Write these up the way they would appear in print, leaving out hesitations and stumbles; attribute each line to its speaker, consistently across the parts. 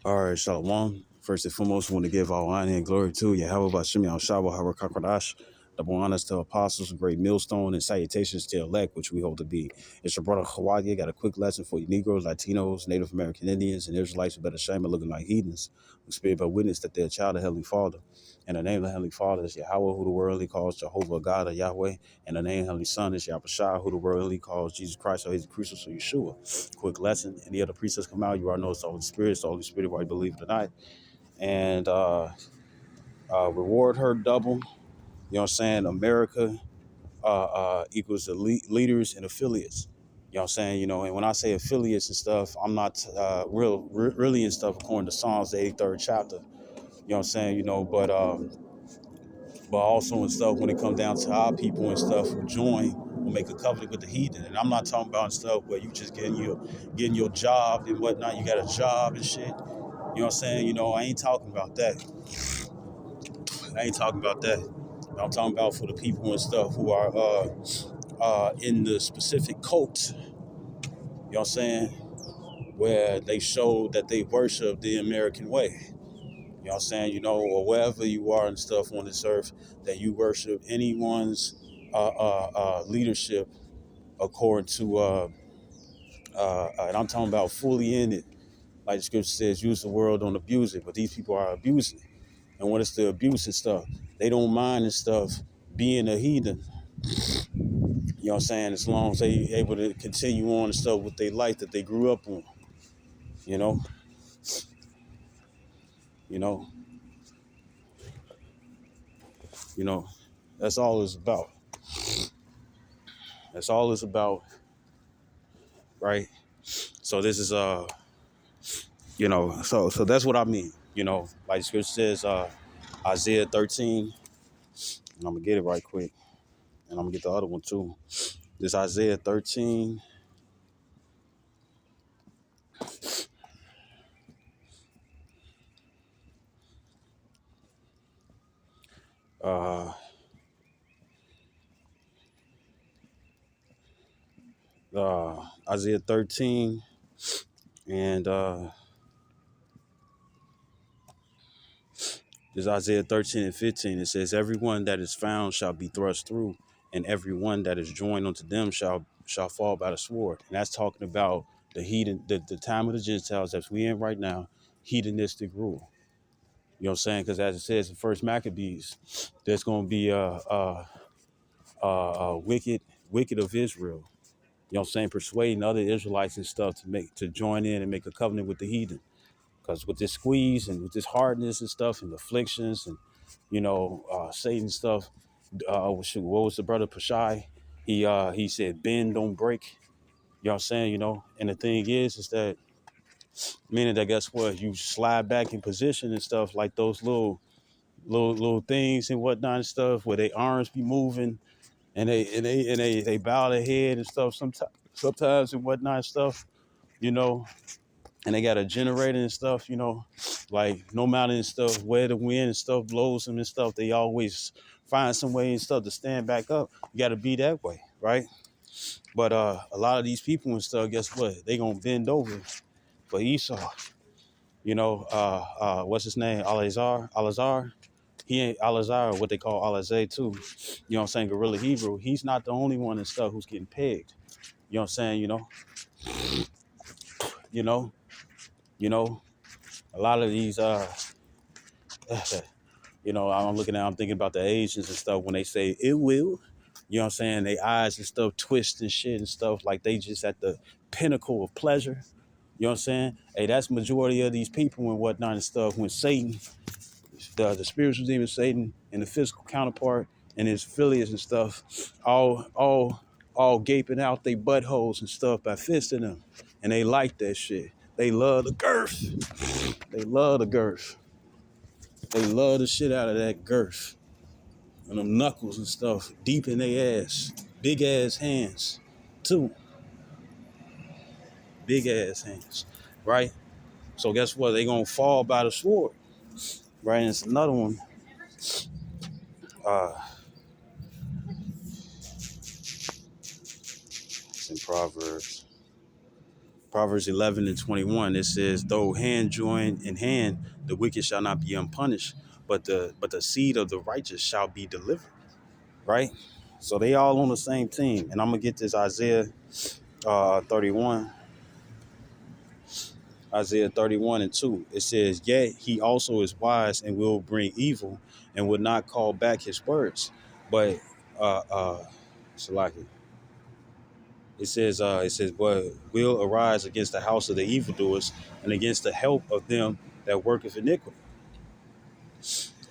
Speaker 1: All right, Shalom. First and foremost, I want to give all honor and glory to Yahweh Bashim Yahshua Harakakadash, double honors to apostles, a great millstone, and salutations to elect, which we hold to be. It's your brother Hawaii. Got a quick lesson for you Negroes, Latinos, Native American Indians, and Israelites who better shame and looking like heathens, who spirit but witness that they're a child of Heavenly Father. And the name of the Heavenly Father is Yahweh, who the worldly calls Jehovah, God of Yahweh. And the name of the Heavenly Son is Yahweh, who the worldly calls Jesus Christ, or He's the Crucifixion, so Yeshua. Quick lesson. Any other precepts come out, you already know it's the Holy Spirit. It's the Holy Spirit, whether you believe it or not. And reward her double. You know what I'm saying? America equals the leaders and affiliates. You know what I'm saying? You know, and when I say affiliates and stuff, I'm not really and stuff according to Psalms, the 83rd chapter. You know what I'm saying? You know, but also and stuff when it comes down to our people and stuff who join will make a covenant with the heathen. And I'm not talking about stuff where you just getting your job and whatnot. You got a job and shit. You know what I'm saying? You know, I ain't talking about that. I ain't talking about that. I'm talking about for the people and stuff who are in the specific cult, you know what I'm saying, where they show that they worship the American way. You know what I'm saying? You know, or wherever you are and stuff on this earth, that you worship anyone's leadership according to, and I'm talking about fully in it. Like the scripture says, use the world, don't abuse it. But these people are abusing it. And when it's the abuse and stuff, they don't mind and stuff being a heathen. You know what I'm saying? As long as they able to continue on and stuff with their life that they grew up on. You know, you know, you know. That's all it's about. That's all it's about, right? So this is so that's what I mean. You know, like the scripture says, Isaiah 13, and I'm gonna get it right quick, and I'm gonna get the other one too. This Isaiah 13, uh, Isaiah 13, and this Isaiah 13 and 15. It says, "Everyone that is found shall be thrust through, and everyone that is joined unto them shall fall by the sword." And that's talking about the heathen, the time of the Gentiles that we in right now, heathenistic rule. You know what I'm saying? Because as it says in First Maccabees, there's going to be wicked of Israel. You know what I'm saying? Persuading other Israelites and stuff to join in and make a covenant with the heathen. Because with this squeeze and with this hardness and stuff and afflictions and Satan stuff, what was the brother Pashai? He said bend don't break. You know what I'm saying? You know, and the thing is that meaning that guess what? You slide back in position and stuff like those little things and whatnot and stuff where their arms be moving and they bow their head and stuff sometimes and whatnot and stuff, you know, and they got a generator and stuff, you know, like no matter and stuff, where the wind and stuff blows them and stuff, they always find some way and stuff to stand back up. You got to be that way, right? But a lot of these people and stuff, guess what? They gonna bend over for Esau. You know, what's his name? Alazar. He ain't Alazar, what they call Alazay too. You know what I'm saying? Guerrilla Hebrew. He's not the only one and stuff who's getting pegged. You know what I'm saying? You know, you know, a lot of these I'm looking at, I'm thinking about the Asians and stuff when they say it will. You know what I'm saying? They eyes and stuff twist and shit and stuff like they just at the pinnacle of pleasure. You know what I'm saying? Hey, that's majority of these people and whatnot and stuff. When Satan, the spiritual demon Satan and the physical counterpart and his affiliates and stuff, all gaping out they buttholes and stuff by fisting them, and they like that shit. They love the girth. They love the girth. They love the shit out of that girth. And them knuckles and stuff deep in their ass. Big ass hands, too. Big ass hands, right? So guess what? They gonna fall by the sword, right? And it's another one. Uh, it's in Proverbs. Proverbs 11 and 21. It says, "Though hand join in hand, the wicked shall not be unpunished, but the seed of the righteous shall be delivered." Right. So they all on the same team. And I'm gonna get this Isaiah 31. Isaiah 31 and 2. It says, "Yet he also is wise and will bring evil and will not call back his words." But Salaki. It says, "But will arise against the house of the evildoers and against the help of them that worketh iniquity."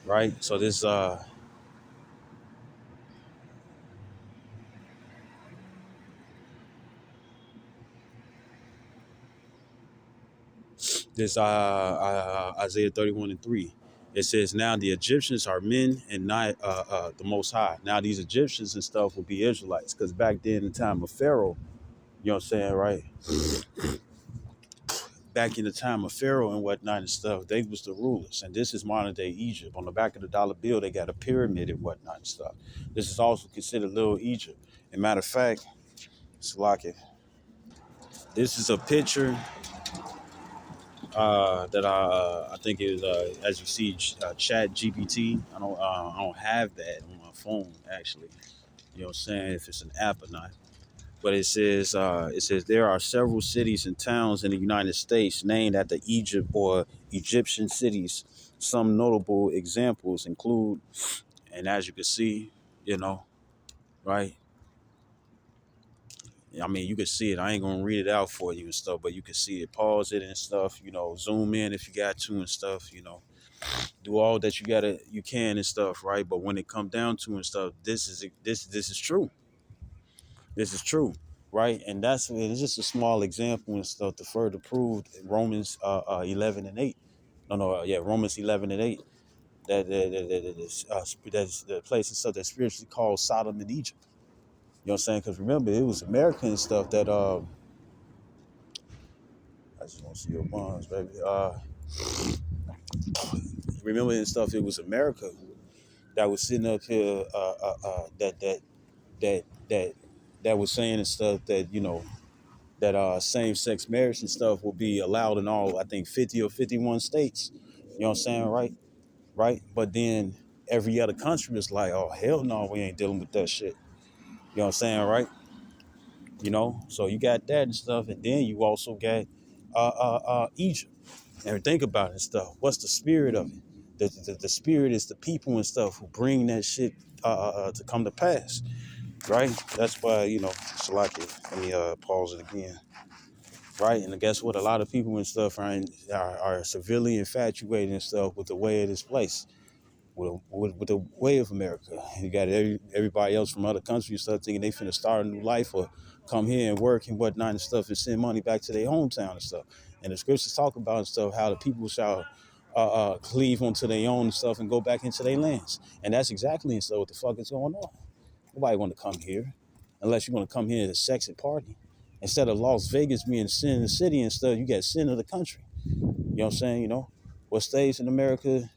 Speaker 1: Right? So Isaiah 31 and 3. It says, "Now the Egyptians are men and not the most high." Now these Egyptians and stuff will be Israelites, because back then in the time of Pharaoh, you know what I'm saying, right? Back in the time of Pharaoh and whatnot and stuff, they was the rulers. And this is modern day Egypt. On the back of the dollar bill, they got a pyramid and whatnot and stuff. This is also considered Little Egypt. And matter of fact, Salaki, this is a picture that I think is as you see, Chat GPT. I don't have that on my phone actually. You know what I'm saying? If it's an app or not. But it says there are several cities and towns in the United States named after Egypt or Egyptian cities. Some notable examples include, and as you can see, you know, right? I mean, you can see it. I ain't gonna read it out for you and stuff, but you can see it. Pause it and stuff. You know, zoom in if you got to and stuff. You know, do all that you can and stuff, right? But when it come down to and stuff, this is true. This is true, right? And it's just a small example and stuff to further prove Romans 11 and 8. No, Romans 11 and 8. That's the place and stuff that's spiritually called Sodom and Egypt. You know what I'm saying? Because remember, it was American stuff that I just want to see your bonds, baby. Remember and stuff. It was America that was sitting up here. That that that was saying and stuff that that same-sex marriage and stuff will be allowed in all, I think, 50 or 51 states. You know what I'm saying, right? Right? But then every other country is like, oh, hell no, we ain't dealing with that shit. You know what I'm saying, right? So you got that and stuff, and then you also got Egypt. And think about it and stuff. What's the spirit of it? The spirit is the people and stuff who bring that shit to come to pass, right? That's why, Salaki, let me pause it again. Right, and guess what? A lot of people and stuff are severely infatuated and stuff with the way of this place, with the way of America. You got everybody else from other countries and stuff thinking they finna start a new life or come here and work and whatnot and stuff and send money back to their hometown and stuff. And the scriptures talk about and stuff how the people shall cleave onto their own and stuff and go back into their lands. And that's exactly and so what the fuck is going on. Nobody want to come here unless you want to come here to sex and party. Instead of Las Vegas being sin in the city and stuff, you got sin of the country. You know what I'm saying? What stays in America,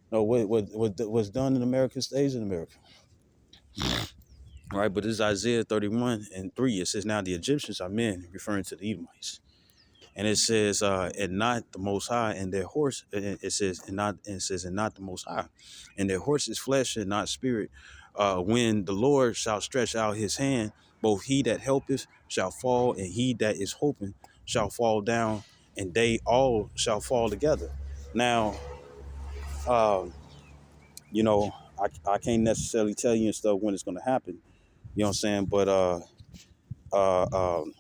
Speaker 1: what's done in America stays in America. Right? But this is Isaiah 31 and 3. It says, "Now the Egyptians are men," referring to the Edomites. And it says, "And not the Most High, and their horse." And not the Most High, and their horses flesh and not spirit. When the Lord shall stretch out his hand, both he that helpeth shall fall, and he that is hoping shall fall down, and they all shall fall together. Now, um, I can't necessarily tell you and stuff when it's going to happen. You know what I'm saying? But uh, um,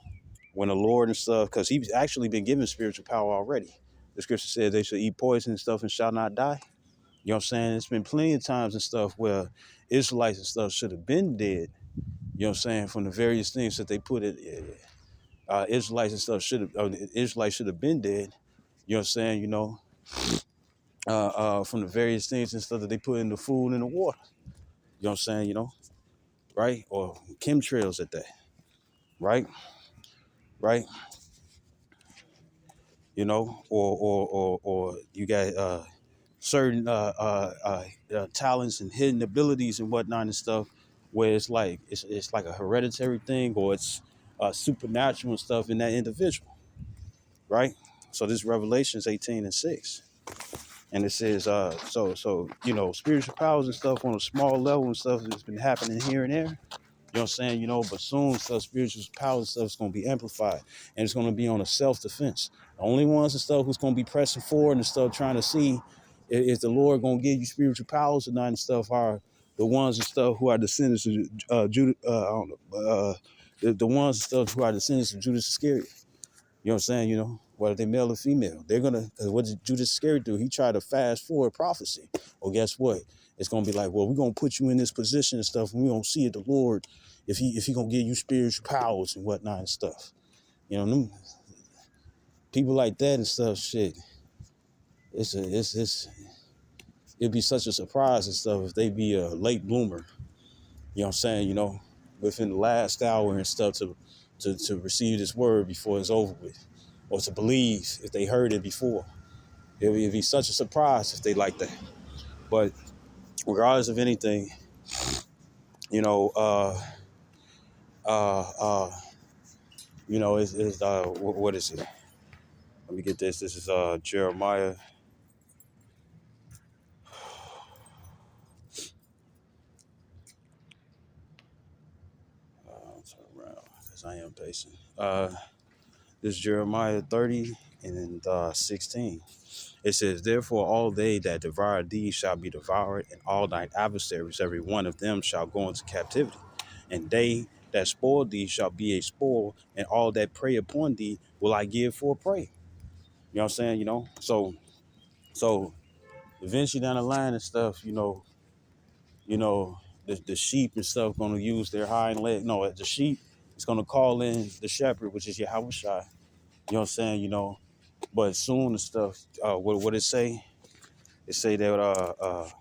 Speaker 1: when the Lord and stuff, because he's actually been given spiritual power already. The scripture says they should eat poison and stuff and shall not die. You know what I'm saying? It's been plenty of times and stuff where Israelites and stuff should have been dead. You know what I'm saying? From the various things that they put it, Israelites and stuff Israelites should have been dead. You know what I'm saying? From the various things and stuff that they put in the food and the water. You know what I'm saying? Right? Or chemtrails at that. Right? Right? Or you got certain talents and hidden abilities and whatnot and stuff, where it's like a hereditary thing or it's supernatural and stuff in that individual. right? So this Revelations 18:6. And it says, spiritual powers and stuff on a small level and stuff that's been happening here and there. You know what I'm saying? But soon stuff, spiritual powers and stuff is going to be amplified. And it's going to be on a self-defense. The only ones and stuff who's going to be pressing forward and stuff trying to see is the Lord going to give you spiritual powers or not and stuff are the ones and stuff who are descendants of Judah, I don't know, the ones and stuff who are descendants of Judas Iscariot. You know what I'm saying? Whether they male or female, they're gonna. Because what did Judas Iscariot do? He tried to fast forward prophecy. Well, guess what? It's gonna be like, well, we're gonna put you in this position and stuff, and we gonna see it. The Lord, if he gonna give you spiritual powers and whatnot and stuff. Them people like that and stuff. Shit, it'd be such a surprise and stuff if they be a late bloomer. You know what I'm saying? Within the last hour and stuff to receive this word before it's over with, or to believe if they heard it before. It'd be such a surprise if they like that. But regardless of anything, what is it? Let me get this. This is Jeremiah. Turn around because I am patient. This is Jeremiah 30 and 16. It says, therefore, all they that devour thee shall be devoured, and all thine adversaries, every one of them, shall go into captivity. And they that spoil thee shall be a spoil, and all that prey upon thee will I give for a prey. You know what I'm saying? So eventually down the line and stuff, the sheep and stuff gonna use their hind leg. No, the sheep is gonna call in the shepherd, which is Yahweh Shai. You know what I'm saying? But soon and stuff, what it say? It say that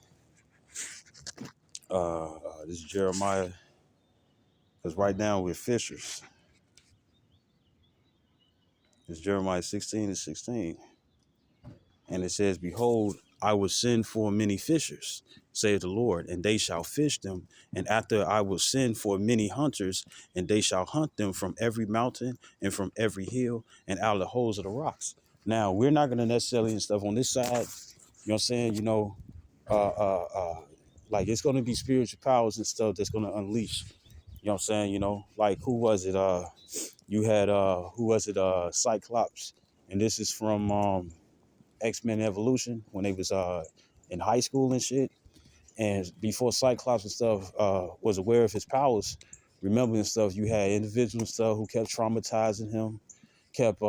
Speaker 1: this is Jeremiah, because right now we're fishers. It's Jeremiah 16:16. And it says, behold, I will send for many fishers, saith the Lord, and they shall fish them. And after I will send for many hunters, and they shall hunt them from every mountain and from every hill and out of the holes of the rocks. Now, we're not going to necessarily and stuff on this side, you know what I'm saying? Like it's going to be spiritual powers and stuff that's going to unleash. You know what I'm saying? Like who was it? You had who was it? Cyclops, and this is from X-Men Evolution when they was in high school and shit. And before Cyclops and stuff was aware of his powers, remembering stuff, you had individuals and stuff who kept traumatizing him, kept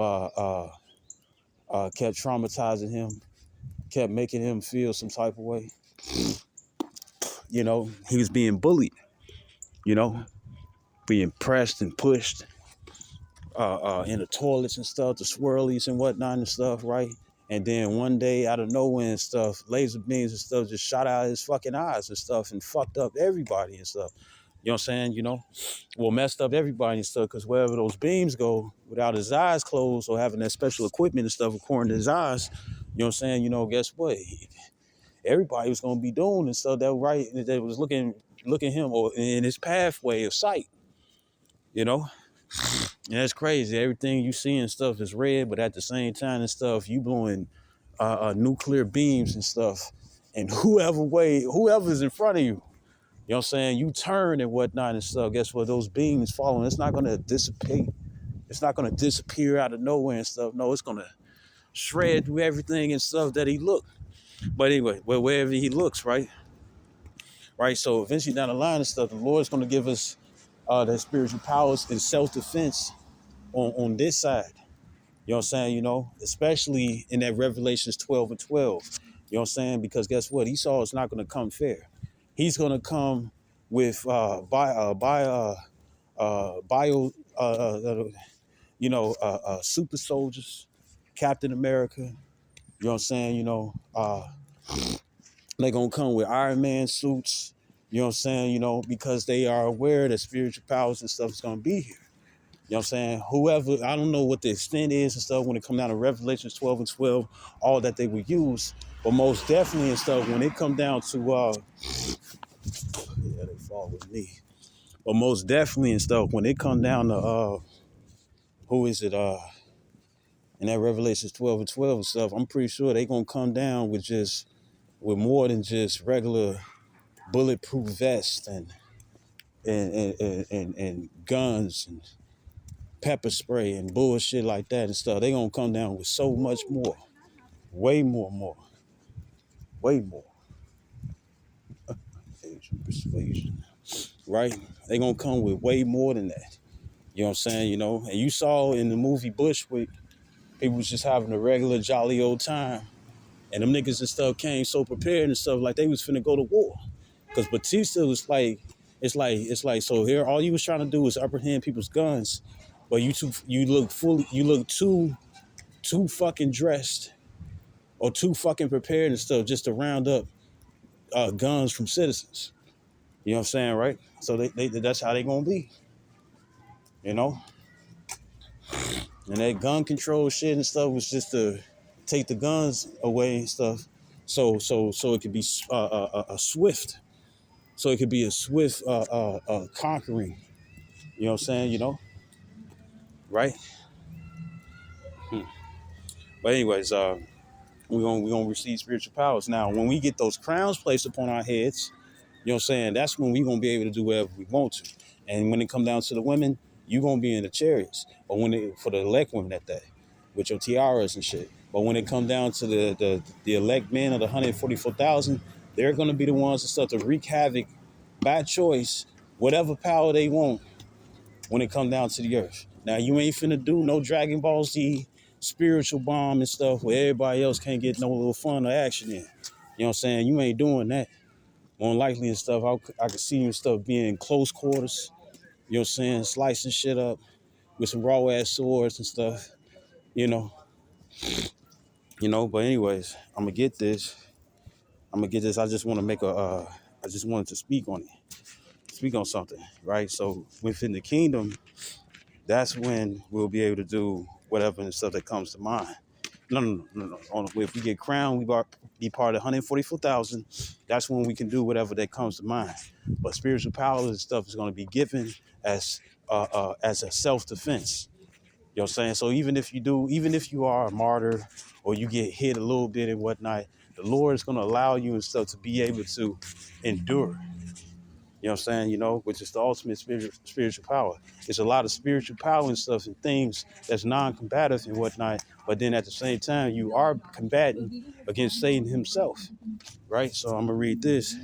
Speaker 1: traumatizing him, kept making him feel some type of way. He was being bullied. You know, being pressed and pushed in the toilets and stuff, the swirlies and whatnot and stuff, right? And then one day out of nowhere and stuff, laser beams and stuff just shot out of his fucking eyes and stuff and fucked up everybody and stuff. You know what I'm saying? Well, messed up everybody and stuff because wherever those beams go, without his eyes closed or having that special equipment and stuff according to his eyes, you know what I'm saying? Guess what? Everybody was gonna be doing and stuff that right that was looking him or in his pathway of sight, you know? And that's crazy. Everything you see and stuff is red, but at the same time and stuff, you blowing nuclear beams and stuff. And whoever's in front of you, you know what I'm saying? You turn and whatnot and stuff. Guess what? Those beams following, it's not going to dissipate. It's not going to disappear out of nowhere and stuff. No, it's going to shred through everything and stuff that he looked. But anyway, wherever he looks, right? Right. So eventually down the line and stuff, the Lord's going to give us that spiritual powers and self-defense on this side. You know what I'm saying? Especially in that Revelations 12:12. You know what I'm saying? Because guess what? Esau is not going to come fair. He's going to come with super soldiers, Captain America. You know what I'm saying? They're going to come with Iron Man suits. You know what I'm saying? Because they are aware that spiritual powers and stuff is going to be here. You know what I'm saying? Whoever, I don't know what the extent is and stuff when it comes down to Revelations 12:12, all that they would use. But most definitely and stuff, when it come down to, yeah, they fall with me. But most definitely and stuff, when it come down to, who is it? and that Revelations 12 and 12 and stuff, I'm pretty sure they gonna come down with more than just regular bulletproof vests and guns and pepper spray and bullshit like that and stuff. They gonna come down with so much more, way more, way more. Age of persuasion, right? They gonna come with way more than that. You know what I'm saying? You know, and you saw in the movie Bushwick, people was just having a regular jolly old time, and them niggas and stuff came so prepared and stuff like they was finna go to war. Cause Batista was like, it's like so here all you was trying to do was apprehend people's guns, but you look too fucking dressed or too fucking prepared and stuff just to round up guns from citizens. You know what I'm saying, right? So that's how they gonna be, you know. And that gun control shit and stuff was just to take the guns away and stuff, so it could be a swift, so it could be a swift conquering. You know what I'm saying? You know, right? But anyways, we're gonna receive spiritual powers. Now, when we get those crowns placed upon our heads, you know what I'm saying? That's when we're gonna be able to do whatever we want to. And when it come down to the women, you're gonna be in the chariots. Or for the elect women at that, with your tiaras and shit. But when it come down to the elect men of the 144,000, they're gonna be the ones that start to wreak havoc by choice, whatever power they want when it come down to the earth. Now you ain't finna do no Dragon Ball Z spiritual bomb and stuff where everybody else can't get no little fun or action in. You know what I'm saying? You ain't doing that. More likely and stuff, I could see you stuff being in close quarters, you know what I'm saying, slicing shit up with some raw ass swords and stuff, you know, but anyways, I'm gonna get this. I just want to I just wanted to speak on something, right? So within the kingdom, that's when we'll be able to do whatever and stuff that comes to mind. No. If we get crowned, we be part of 144,000. That's when we can do whatever that comes to mind. But spiritual power and stuff is going to be given as a self-defense. You know what I'm saying? So even if you are a martyr or you get hit a little bit and whatnot, the Lord is going to allow you and stuff to be able to endure. You know what I'm saying? You know, which is the ultimate spiritual power. It's a lot of spiritual power and stuff and things that's non-combative and whatnot. But then at the same time, you are combating against Satan himself, right? So I'm gonna read this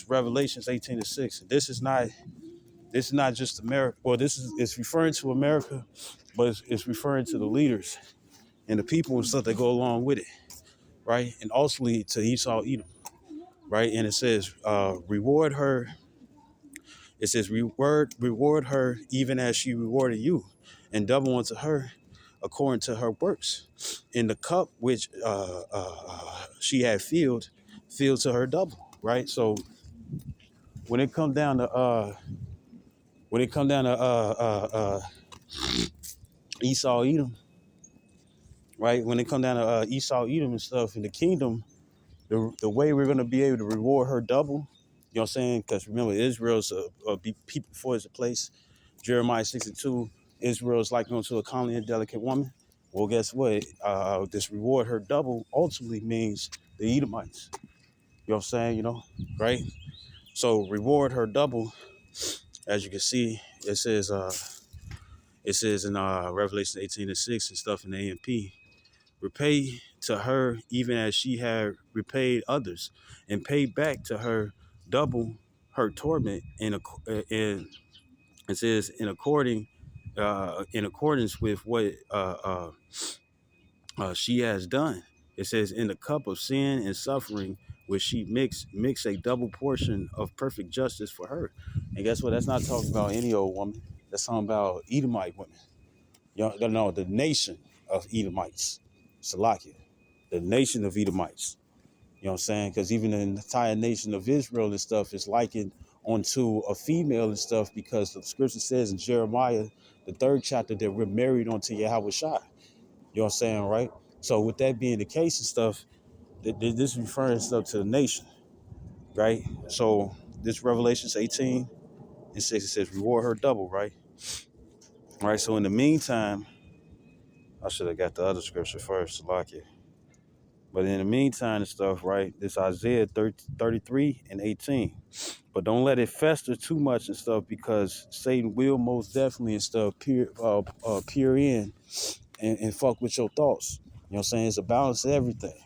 Speaker 1: Revelations 18:6. This is not just America. Well, it's referring to America, but it's referring to the leaders and the people and stuff that go along with it, right? And ultimately to Esau, Edom, right? And it says, reward her. It says, reward her even as she rewarded you, and double unto her according to her works. In the cup which she had filled to her double, right? So when it come down to Esau Edom, right? When it come down to Esau Edom and stuff in the kingdom, the way we're gonna be able to reward her double, you know what I'm saying? Because remember, Israel's a people before is a place. Jeremiah 62, Israel is like unto a comely and delicate woman. Well, guess what? This reward her double ultimately means the Edomites. You know what I'm saying? You know, right? So reward her double, as you can see, it says in Revelation 18:6 and stuff in the AMP, repay to her even as she had repaid others, and pay back to her double her torment in it says in accordance with what she has done. It says in the cup of sin and suffering, which she mix a double portion of perfect justice for her. And guess what? That's not talking about any old woman. That's talking about Edomite women. You know, no, the nation of Edomites. Salakia. The nation of Edomites. You know what I'm saying? Because even the entire nation of Israel and stuff is likened onto a female and stuff because the scripture says in Jeremiah, the 3rd chapter, that we're married onto Yahweh Shai. You know what I'm saying, right? So with that being the case and stuff, this is referring stuff to the nation, right? So this Revelations 18:6, it says, reward her double, right? All right, so in the meantime, I should have got the other scripture first, like it. But in the meantime and stuff, right? This Isaiah 33 and 18. But don't let it fester too much and stuff because Satan will most definitely and stuff peer in and fuck with your thoughts. You know what I'm saying? It's a balance of everything.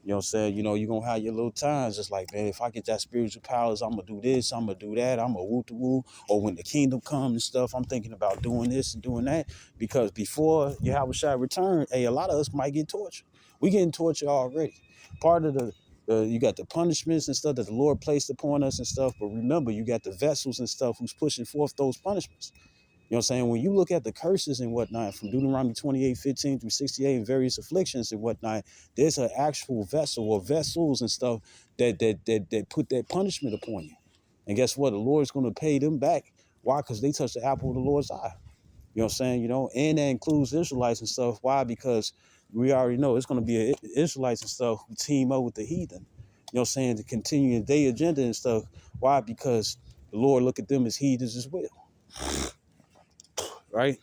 Speaker 1: You know what I'm saying? You know, you're going to have your little times. Just like, man, if I get that spiritual powers, I'm going to do this, I'm going to do that, I'm going to woo to woo. Or when the kingdom comes and stuff, I'm thinking about doing this and doing that. Because before Yahushua return, hey, a lot of us might get tortured. We getting tortured already. Part of you got the punishments and stuff that the Lord placed upon us and stuff. But remember, you got the vessels and stuff who's pushing forth those punishments. You know what I'm saying? When you look at the curses and whatnot from Deuteronomy 28:15 through 68 and various afflictions and whatnot, there's an actual vessel or vessels and stuff that put that punishment upon you. And guess what? The Lord's going to pay them back. Why? Because they touched the apple of the Lord's eye. You know what I'm saying? You know, and that includes Israelites and stuff. Why? Because we already know it's going to be Israelites and stuff who team up with the heathen. You know what I'm saying? To continue their agenda and stuff. Why? Because the Lord look at them as heathens as well. Right?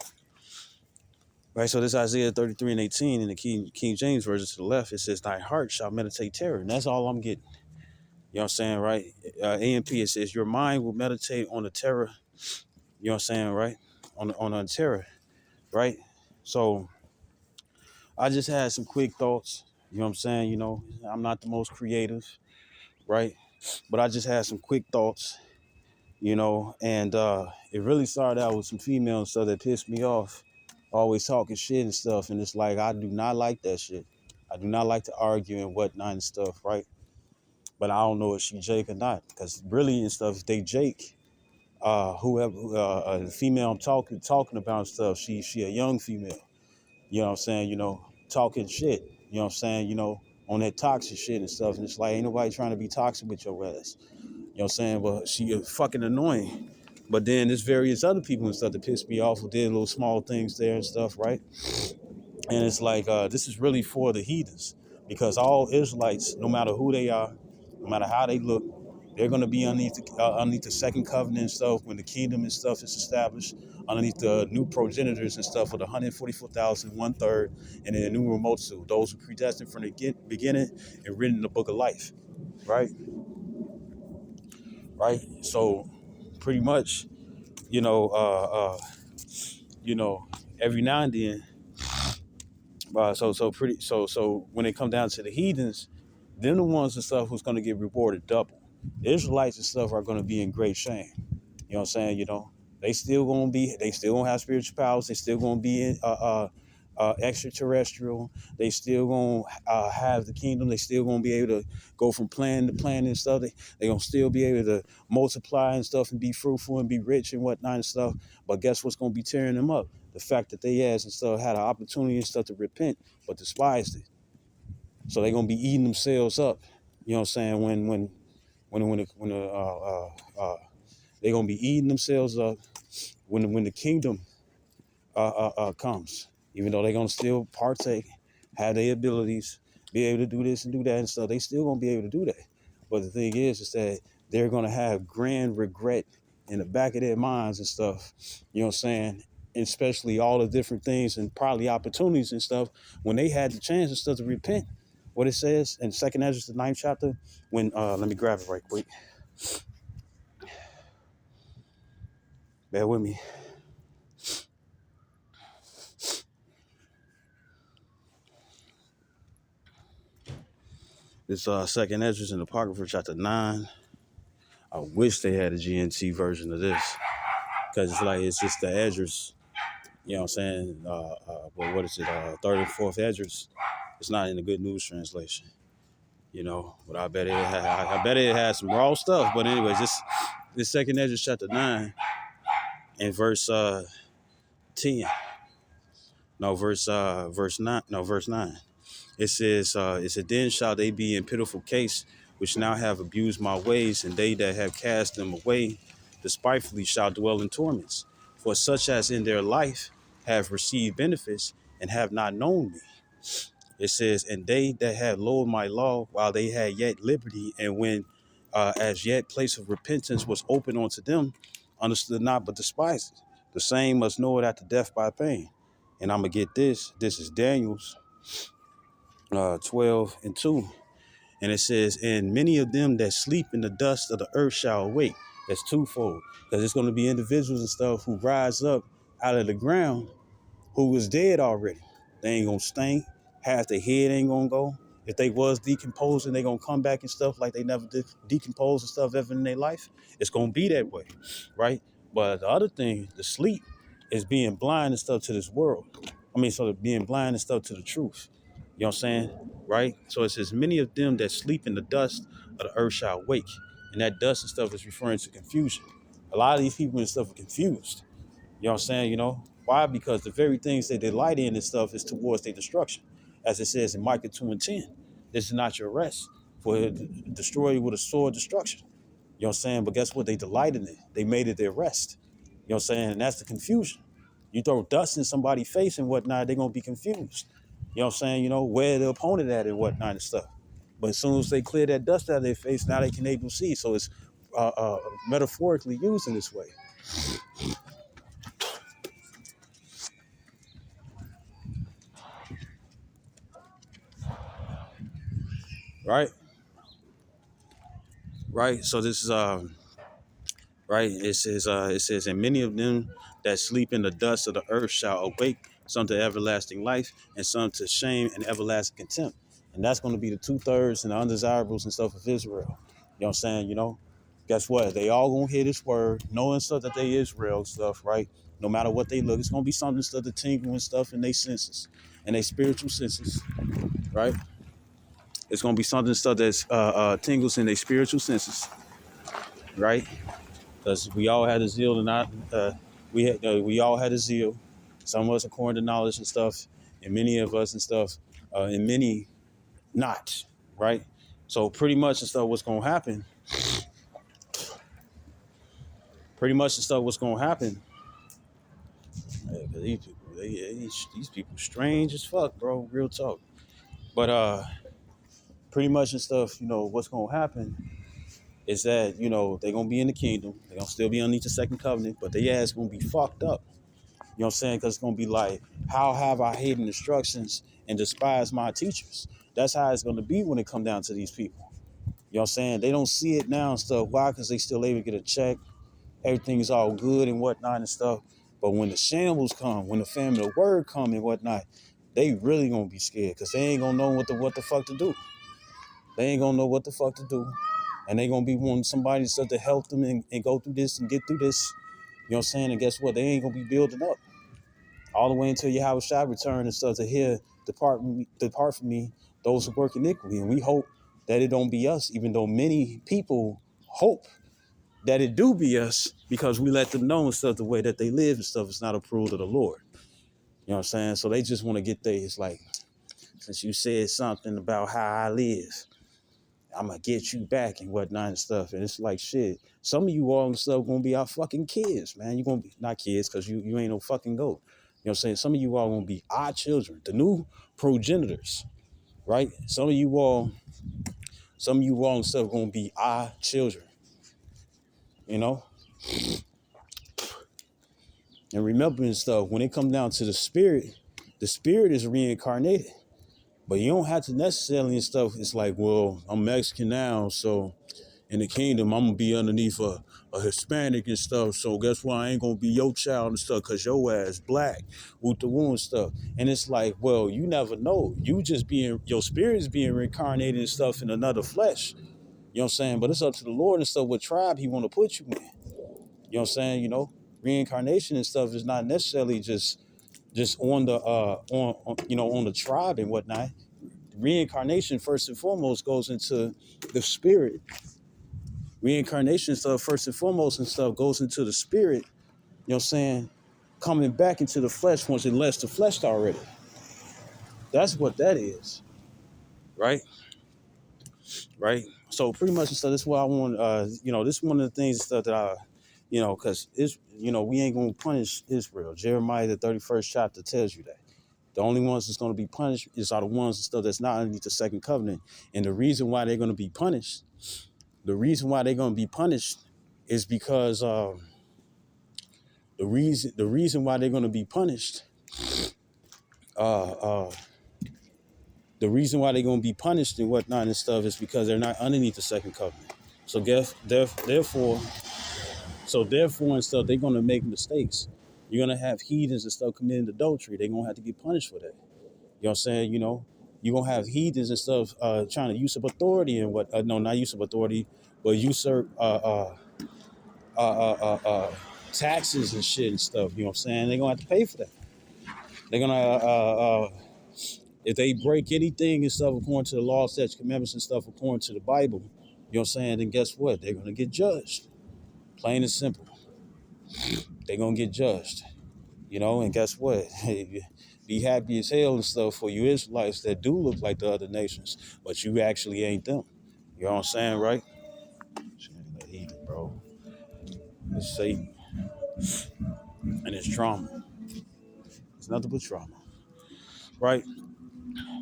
Speaker 1: Right, so this Isaiah 33 and 18 in the King James Version to the left, it says, thy heart shall meditate terror. And that's all I'm getting. You know what I'm saying, right? AMP, it says, your mind will meditate on the terror. You know what I'm saying, right? On a terror, right? So I just had some quick thoughts. You know what I'm saying? You know, I'm not the most creative, right? But I just had some quick thoughts, you know, and it really started out with some female and stuff that pissed me off, always talking shit and stuff. And it's like, I do not like that shit. I do not like to argue and whatnot and stuff, right? But I don't know if she Jake or not, because really and stuff, if they Jake, whoever, the female I'm talking about and stuff, she a young female, you know what I'm saying, you know, talking shit, you know what I'm saying, you know, on that toxic shit and stuff. And it's like, ain't nobody trying to be toxic with your ass. You know what I'm saying? But she is fucking annoying. But then there's various other people and stuff that piss me off who did little small things there and stuff, right? And it's like, this is really for the heathens. Because all Israelites, no matter who they are, no matter how they look, they're going to be underneath the second covenant and stuff when the kingdom and stuff is established, underneath the new progenitors and stuff of the 144,000, 1/3, and then the new multitude, those who predestined from the beginning and written in the book of life, right? Right? So pretty much, you know, you know, every now and then, so when it comes down to the heathens, they're the ones and stuff who's going to get rewarded double. The Israelites and stuff are going to be in great shame. You know what I'm saying? You know, they still gonna have spiritual powers. They still gonna be in, extraterrestrial. They still gonna have the kingdom. They still gonna be able to go from plan to plan and stuff. They gonna still be able to multiply and stuff and be fruitful and be rich and whatnot and stuff. But guess what's gonna be tearing them up? The fact that they ass and stuff had an opportunity and stuff to repent, but despised it. So they gonna be eating themselves up. You know what I'm saying? They're gonna be eating themselves up when the kingdom comes. Even though they're gonna still partake, have their abilities, be able to do this and do that and stuff, they still gonna be able to do that. But the thing is that they're gonna have grand regret in the back of their minds and stuff. You know what I'm saying? And especially all the different things and probably opportunities and stuff when they had the chance and stuff to repent. What it says in Second Ezra, the 9th chapter, when let me grab it right quick. Bear with me. This Second Ezra in the Apocrypha chapter 9. I wish they had a GNT version of this because it's just the Ezra's. You know what I'm saying? But what is it? Third and fourth Ezra's. It's not in the Good News translation. You know, but I bet it has some raw stuff. But anyways, this Second Ezra chapter 9 and verse 10. No, verse 9. No, verse 9. It says, then shall they be in pitiful case, which now have abused my ways, and they that have cast them away despitefully shall dwell in torments. For such as in their life have received benefits and have not known me. It says, and they that had loathed my law while they had yet liberty, and when as yet place of repentance was open unto them, understood not but despised it. The same must know it after death by pain. And I'm gonna get this. This is Daniel's 12:2. And it says, and many of them that sleep in the dust of the earth shall awake. That's twofold. Because it's going to be individuals and stuff who rise up out of the ground who was dead already. They ain't gonna stink. Half their head ain't gonna go. If they was decomposing, they gonna come back and stuff like they never decomposed and stuff ever in their life. It's gonna be that way, right? But the other thing, the sleep, is being blind and stuff to this world. I mean, sort of being blind and stuff to the truth. You know what I'm saying? Right? So it says, many of them that sleep in the dust of the earth shall wake. And that dust and stuff is referring to confusion. A lot of these people and stuff are confused. You know what I'm saying? You know, why? Because the very things they delight in and stuff is towards their destruction. As it says in Micah 2:10, this is not your rest, for it destroy you with a sword of destruction. You know what I'm saying? But guess what? They delighted in it. They made it their rest. You know what I'm saying? And that's the confusion. You throw dust in somebody's face and whatnot, they're going to be confused. You know what I'm saying? You know, where the opponent at and whatnot and stuff. But as soon as they clear that dust out of their face, now they can able to see. So it's metaphorically used in this way. Right? Right? So this is right? It says, and many of them that sleep in the dust of the earth shall awake, some to everlasting life, and some to shame and everlasting contempt. And that's going to be the 2/3 and the undesirables and stuff of Israel. You know what I'm saying? You know, guess what? They all gonna hear this word, knowing stuff that they Israel stuff, right? No matter what they look, it's gonna be something stuff to tingle and stuff in their senses, and their spiritual senses, right? It's gonna be something stuff that's tingles in their spiritual senses, right? Because we all had a zeal and not we all had a zeal. Some of us according to knowledge and stuff, and many of us and stuff, and many not, right? So pretty much and stuff what's gonna happen, pretty much and stuff what's gonna happen. 'Cause these people, these people strange as fuck, bro. Real talk. But pretty much and stuff, you know, what's gonna happen is that, you know, they're gonna be in the kingdom, they're gonna still be underneath the second covenant, but their ass gonna be fucked up. You know what I'm saying? Because it's going to be like, how have I hated instructions and despised my teachers? That's how it's going to be when it come down to these people. You know what I'm saying? They don't see it now and stuff. Why? Because they still able to get a check. Everything's all good and whatnot and stuff. But when the shambles come, when the famine of word come and whatnot, they really going to be scared because they ain't going to know what the fuck to do. They ain't going to know what the fuck to do. And they going to be wanting somebody to help them and go through this and get through this. You know what I'm saying? And guess what? They ain't going to be building up. All the way until Yahweh shall return and stuff to hear, depart from me, those who work iniquity. And we hope that it don't be us, even though many people hope that it do be us because we let them know and stuff the way that they live and stuff is not approved of the Lord. You know what I'm saying? So they just want to get there. It's like, since you said something about how I live, I'm going to get you back and whatnot and stuff. And it's like, shit, some of you all and stuff going to be our fucking kids, man. You're going to be, not kids, because you ain't no fucking goat. You know what I'm saying? Some of you all going to be our children, the new progenitors, right? Some of you all and stuff going to be our children, you know? And remembering stuff, when it comes down to the spirit is reincarnated. But you don't have to necessarily and stuff. It's like, well, I'm Mexican now, so in the kingdom, I'm gonna be underneath a Hispanic and stuff. So guess what? I ain't gonna be your child and stuff because your ass black with the wound stuff. And it's like, well, you never know. You just your spirit is being reincarnated and stuff in another flesh. You know what I'm saying? But it's up to the Lord and stuff what tribe he want to put you in. You know what I'm saying? You know, reincarnation and stuff is not necessarily just on the on the tribe and whatnot. Reincarnation first and foremost goes into the spirit. Reincarnation stuff first and foremost and stuff goes into the spirit, you know what I'm saying, coming back into the flesh once it left the flesh already. That's what that is, right? Right? So pretty much and stuff, that's why I want, this is one of the things and stuff that I, because it's, we ain't going to punish Israel. Jeremiah, the 31st chapter tells you that. The only ones that's going to be punished are the ones and stuff that's not underneath the second covenant. And the reason why they're going to be punished, is because the reason why they're going to be punished uh, uh, the reason why they're gonna be punished and whatnot and stuff is because they're not underneath the second covenant. So therefore and stuff, they're gonna make mistakes. You're gonna have heathens and stuff committing adultery. They're gonna have to get punished for that. You know what I'm saying? You know, you're gonna have heathens and stuff trying to usurp authority and what no, not usurp authority, but usurp taxes and shit and stuff. You know what I'm saying? They're gonna have to pay for that. They're gonna if they break anything and stuff according to the law, statutes, commandments and stuff according to the Bible, you know what I'm saying? Then guess what? They're gonna get judged. Plain and simple. They're gonna get judged. You know, and guess what? Be happy as hell and stuff for you Israelites that do look like the other nations, but you actually ain't them. You know what I'm saying, right? Bro. It's Satan and it's trauma. It's nothing but trauma. Right?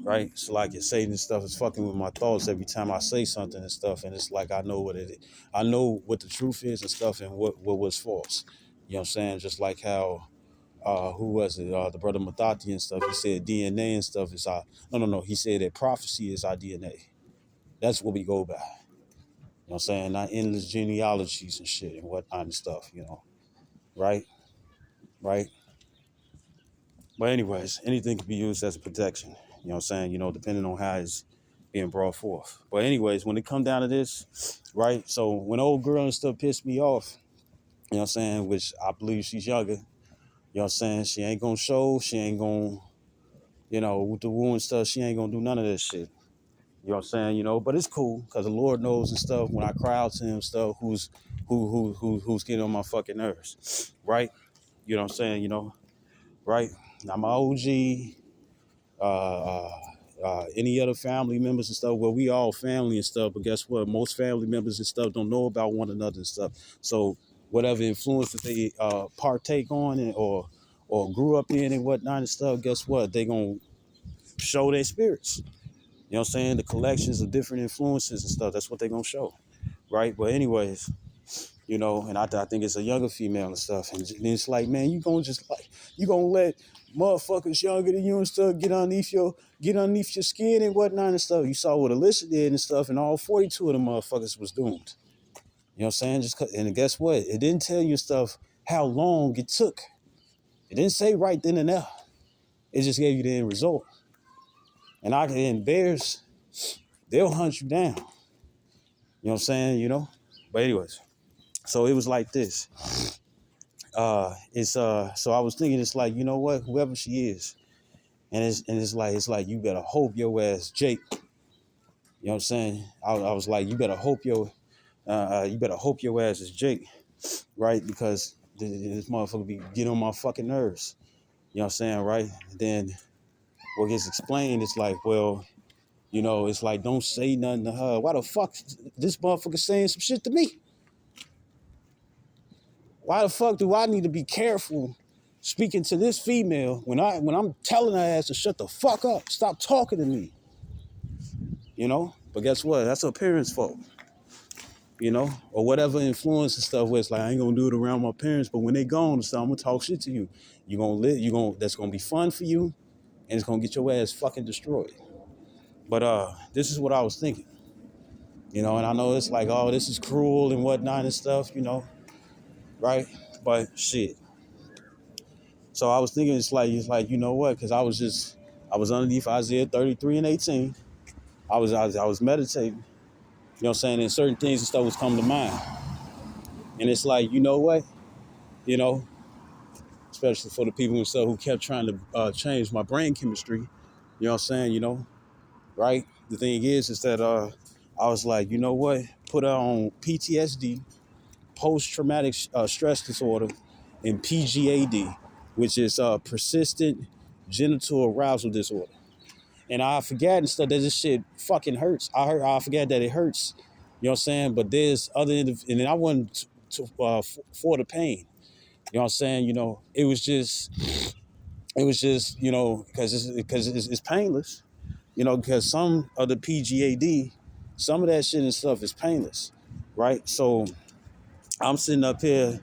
Speaker 1: Right? So like your Satan and stuff is fucking with my thoughts every time I say something and stuff, and it's like I know what it is. I know what the truth is and stuff and what was false. You know what I'm saying? Just like how who was it? The brother Matati and stuff. He said DNA and stuff is our no. He said that prophecy is our DNA. That's what we go by. You know what I'm saying? Not endless genealogies and shit and whatnot and stuff, you know. Right? Right? But anyways, anything can be used as a protection. You know what I'm saying? You know, depending on how it's being brought forth. But anyways, when it come down to this, right? So when old girl and stuff pissed me off, you know what I'm saying, which I believe she's younger, you know what I'm saying? She ain't gonna show, she ain't gonna, you know, with the woo and stuff, she ain't gonna do none of this shit. You know what I'm saying? You know, but it's cool because the Lord knows and stuff when I cry out to him stuff who's getting on my fucking nerves. Right? You know what I'm saying, you know, right? Now my OG, any other family members and stuff, well, we all family and stuff, but guess what? Most family members and stuff don't know about one another and stuff. So whatever influence that they partake on and, or grew up in and whatnot and stuff, guess what? They gonna show their spirits. You know what I'm saying? The collections of different influences and stuff, that's what they're gonna show. Right? But anyways, you know, and I think it's a younger female and stuff. And it's like, man, you gonna let motherfuckers younger than you and stuff get underneath your skin and whatnot and stuff. You saw what Alyssa did and stuff, and all 42 of them motherfuckers was doomed. You know what I'm saying? And guess what? It didn't tell you stuff how long it took. It didn't say right then and there. It just gave you the end result. And bears, they'll hunt you down. You know what I'm saying? You know? But anyways, so it was like this. So I was thinking it's like, you know what, whoever she is, and it's like you better hope your ass Jake. You know what I'm saying? I was like, you better hope your ass is Jake, right? Because this motherfucker be getting on my fucking nerves. You know what I'm saying, right? And then what gets explained is like, well, you know, it's like don't say nothing to her. Why the fuck this motherfucker saying some shit to me? Why the fuck do I need to be careful speaking to this female when I'm telling her ass to shut the fuck up, stop talking to me, you know? But guess what? That's her parents' fault, you know, or whatever influence and stuff. Where it's like I ain't gonna do it around my parents, but when they gone, so I'm gonna talk shit to you. You gonna live. That's gonna be fun for you, and it's gonna get your ass fucking destroyed. But this is what I was thinking, you know, and I know it's like, oh, this is cruel and whatnot and stuff, you know, right? But shit. So I was thinking it's like you know what? Because I was underneath Isaiah 33 and 18. I was meditating. You know what I'm saying? And certain things and stuff was coming to mind. And it's like, you know what? You know, especially for the people and stuff who kept trying to change my brain chemistry. You know what I'm saying? You know, right? The thing is that I was like, you know what? Put her on PTSD, post-traumatic stress disorder, and PGAD, which is persistent genital arousal disorder. And I forgot and stuff that this shit fucking hurts. I forgot that it hurts. You know what I'm saying? But there's and then I wasn't for the pain. You know what I'm saying? You know, it was just, you know, because it's painless. You know, because some of the PGAD, some of that shit and stuff is painless, right? So I'm sitting up here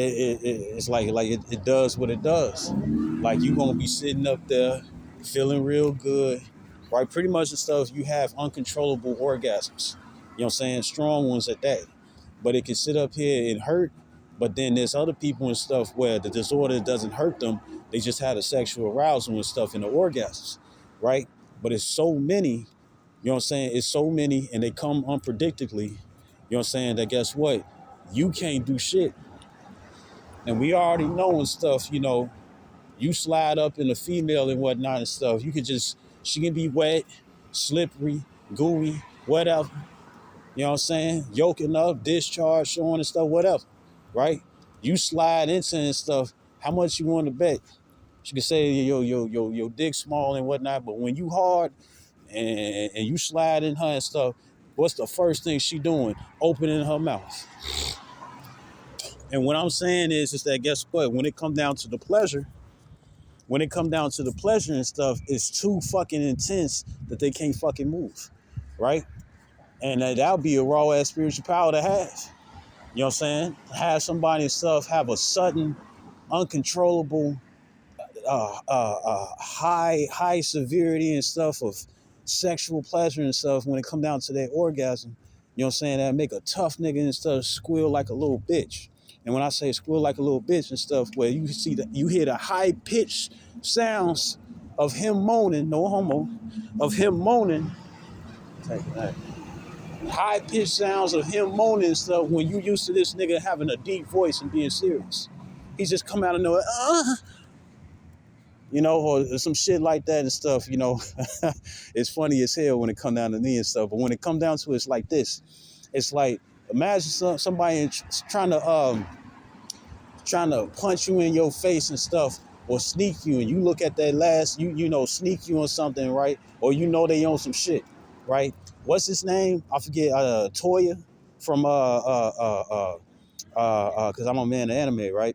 Speaker 1: it's like it does what it does. Like you gonna be sitting up there feeling real good, right? Pretty much the stuff you have uncontrollable orgasms. You know what I'm saying? Strong ones at that. But it can sit up here and hurt. But then there's other people and stuff where the disorder doesn't hurt them. They just had a sexual arousal and stuff in the orgasms, right? But it's so many, you know what I'm saying? It's so many and they come unpredictably, you know what I'm saying, that guess what? You can't do shit. And we already know and stuff, you know, you slide up in a female and whatnot and stuff. You could just, she can be wet, slippery, gooey, whatever. You know what I'm saying? Yoking up, discharge, showing and stuff, whatever. Right? You slide into and stuff. How much you want to bet? She can say your dick small and whatnot, but when you hard and you slide in her and stuff, what's the first thing she doing? Opening her mouth. And what I'm saying is that guess what? When it come down to the pleasure, and stuff, it's too fucking intense that they can't fucking move, right? And that'll be a raw ass spiritual power to have. You know what I'm saying? Have somebody and stuff have a sudden, uncontrollable, high severity and stuff of sexual pleasure and stuff when it come down to their orgasm. You know what I'm saying? That make a tough nigga and stuff squeal like a little bitch. And when I say squeal like a little bitch and stuff, where you see that you hear the high pitched sounds of him moaning, no homo, of him moaning. Take that. High pitched sounds of him moaning and stuff when you used to this nigga having a deep voice and being serious. He's just come out of nowhere, you know, or some shit like that and stuff, you know. It's funny as hell when it come down to me and stuff. But when it come down to it, it's like this. It's like, imagine somebody trying to punch you in your face and stuff or sneak you and you look at that last, you know, sneak you on something, right? Or you know they own some shit, right? What's his name? I forget, Toya from, cause I'm a man of anime, right?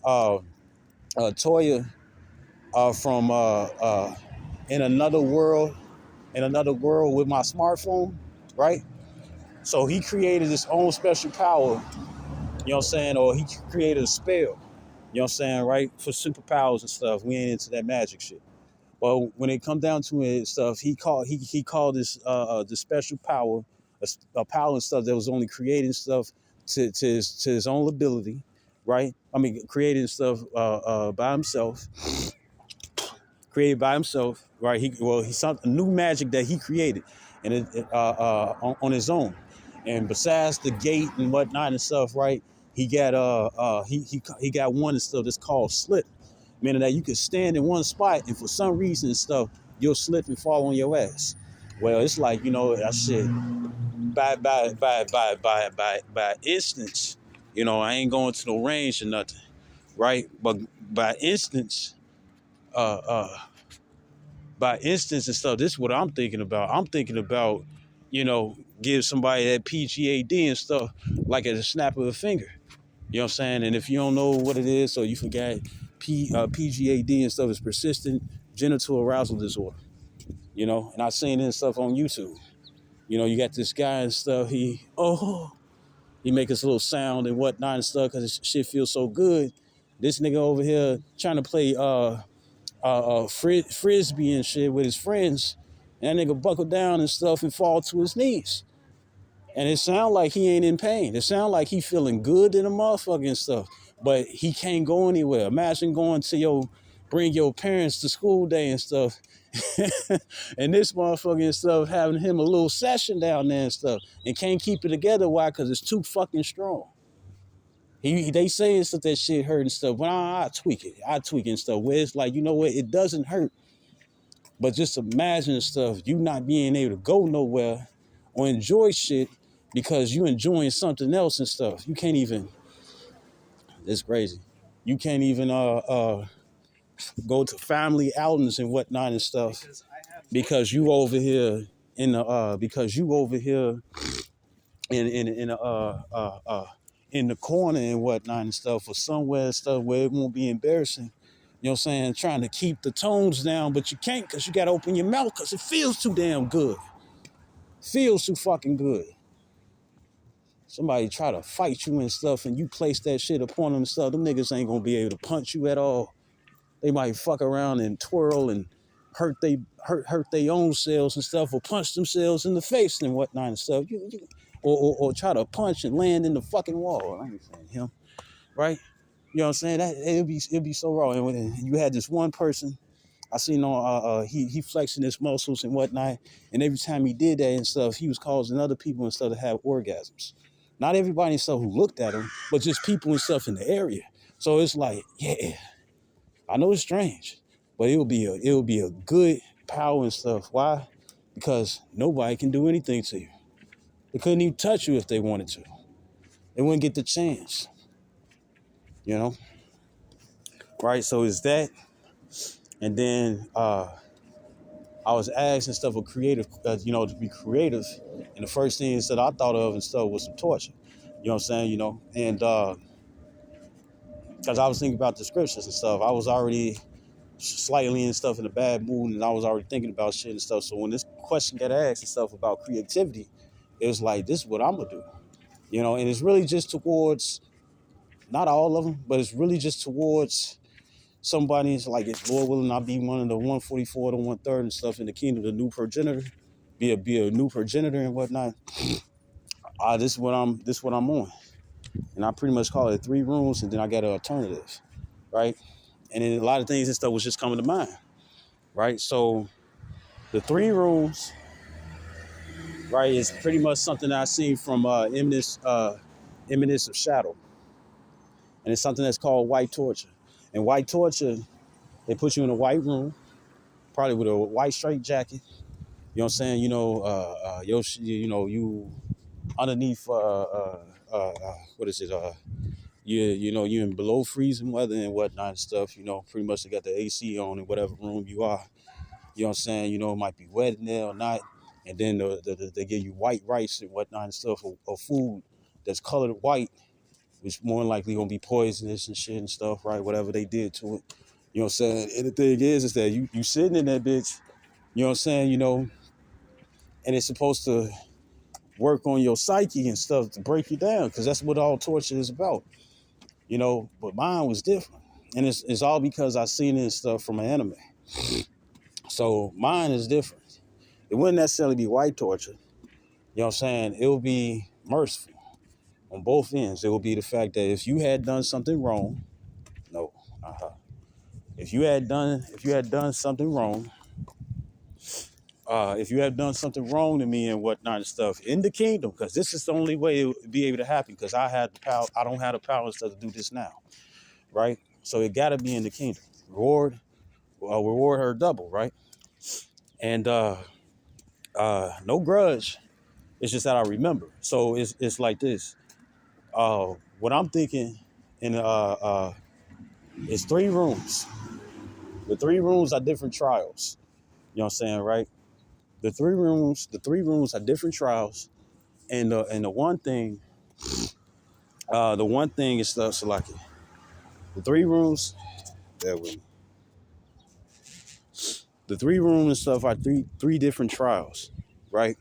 Speaker 1: Toya from in another world, with my smartphone, right? So he created his own special power, you know what I'm saying? Or he created a spell, you know what I'm saying, right? For superpowers and stuff. We ain't into that magic shit. But when it come down to it and stuff, he called this the special power, a power and stuff that was only creating stuff to his own ability, right? I mean, creating stuff by himself, created by himself, right? He's something new magic that he created, and on his own. And besides the gate and whatnot and stuff, right? He got he got one and stuff that's called slip, meaning that you can stand in one spot and for some reason and stuff you'll slip and fall on your ass. Well, it's like, you know, that shit by instance. You know, I ain't going to no range or nothing, right? But by instance, uh, uh, and stuff, this is what I'm thinking about. I'm thinking about, you know, give somebody that PGAD and stuff like at a snap of a finger. You know what I'm saying? And if you don't know what it is, so you forgot, PGAD and stuff is persistent genital arousal disorder. You know, and I've seen this stuff on YouTube. You know, you got this guy and stuff. He make this little sound and whatnot and stuff because his shit feels so good. This nigga over here trying to play frisbee and shit with his friends, and that nigga buckle down and stuff and fall to his knees. And it sound like he ain't in pain. It sound like he feeling good in the motherfucker and stuff, but he can't go anywhere. Imagine going to bring your parents to school day and stuff, and this motherfucker and stuff having him a little session down there and stuff, and can't keep it together. Why? Because it's too fucking strong. They say it's that shit hurt and stuff, but I tweak it. I tweak it and stuff. Where it's like, you know what? It doesn't hurt, but just imagine stuff. You not being able to go nowhere or enjoy shit because you enjoying something else and stuff. You can't even. It's crazy. You can't even go to family outings and whatnot and stuff because you over here in the corner and whatnot and stuff, or somewhere and stuff where it won't be embarrassing. You know what I'm saying? Trying to keep the tones down, but you can't because you got to open your mouth because it feels too damn good. Feels too fucking good. somebody try to fight you and stuff and you place that shit upon them and stuff, them niggas ain't gonna be able to punch you at all. They might fuck around and twirl and hurt their own selves and stuff, or punch themselves in the face and whatnot and stuff. Or try to punch and land in the fucking wall. I ain't saying him, right? You know what I'm saying? That it'd be so raw. And when you had this one person, I seen on he flexing his muscles and whatnot, and every time he did that and stuff, he was causing other people and stuff to have orgasms. Not everybody and stuff who looked at him, but just people and stuff in the area. So it's like, yeah, I know it's strange, but it will be a good power and stuff. Why? Because nobody can do anything to you. They couldn't even touch you if they wanted to. They wouldn't get the chance. You know, right? So it's that, and then I was asked and stuff of creative, to be creative, and the first things that I thought of and stuff was some torture. You know what I'm saying? You know, and because I was thinking about the scriptures and stuff, I was already slightly and stuff in a bad mood, and I was already thinking about shit and stuff. So when this question got asked and stuff about creativity, it was like, this is what I'm gonna do, you know. And it's really just towards, not all of them, but it's really just towards somebody's, like, if Lord willing, I'll be one of the 144 to 1/3 and stuff in the kingdom, the new progenitor, be a new progenitor and whatnot. This is what I'm on, and I pretty much call it 3 rooms, and then I got an alternative, right? And then a lot of things and stuff was just coming to mind, right? So the 3 rooms, right, is pretty much something that I seen from Eminence of Shadow, and it's something that's called white torture. And white torture, they put you in a white room, probably with a white straight jacket. You know what I'm saying? You underneath what is it? You in below freezing weather and whatnot and stuff. You know, pretty much they got the AC on in whatever room you are. You know what I'm saying? You know, it might be wet in there or not. And then they give you white rice and whatnot and stuff, or food that's colored white, which more than likely gonna be poisonous and shit and stuff, right? Whatever they did to it. You know what I'm saying? And the thing is that you sitting in that bitch, you know what I'm saying, and it's supposed to work on your psyche and stuff to break you down, because that's what all torture is about, you know. But mine was different. And it's all because I seen this stuff from an anime. So mine is different. It wouldn't necessarily be white torture. You know what I'm saying? It will be merciful on both ends. It will be the fact that if you had done something wrong, no, if you had done something wrong, if you have done something wrong to me and whatnot and stuff in the kingdom, because this is the only way it would be able to happen, because I had the power, I don't have the power to do this now, right? So it got to be in the kingdom. Reward her double, right? And no grudge. It's just that I remember. So it's like this. What I'm thinking in is 3 rooms. The 3 rooms are different trials. You know what I'm saying, right? The three rooms are different trials. And the one thing is Salaki. The 3 rooms, that way. The 3 rooms and stuff are three different trials, right?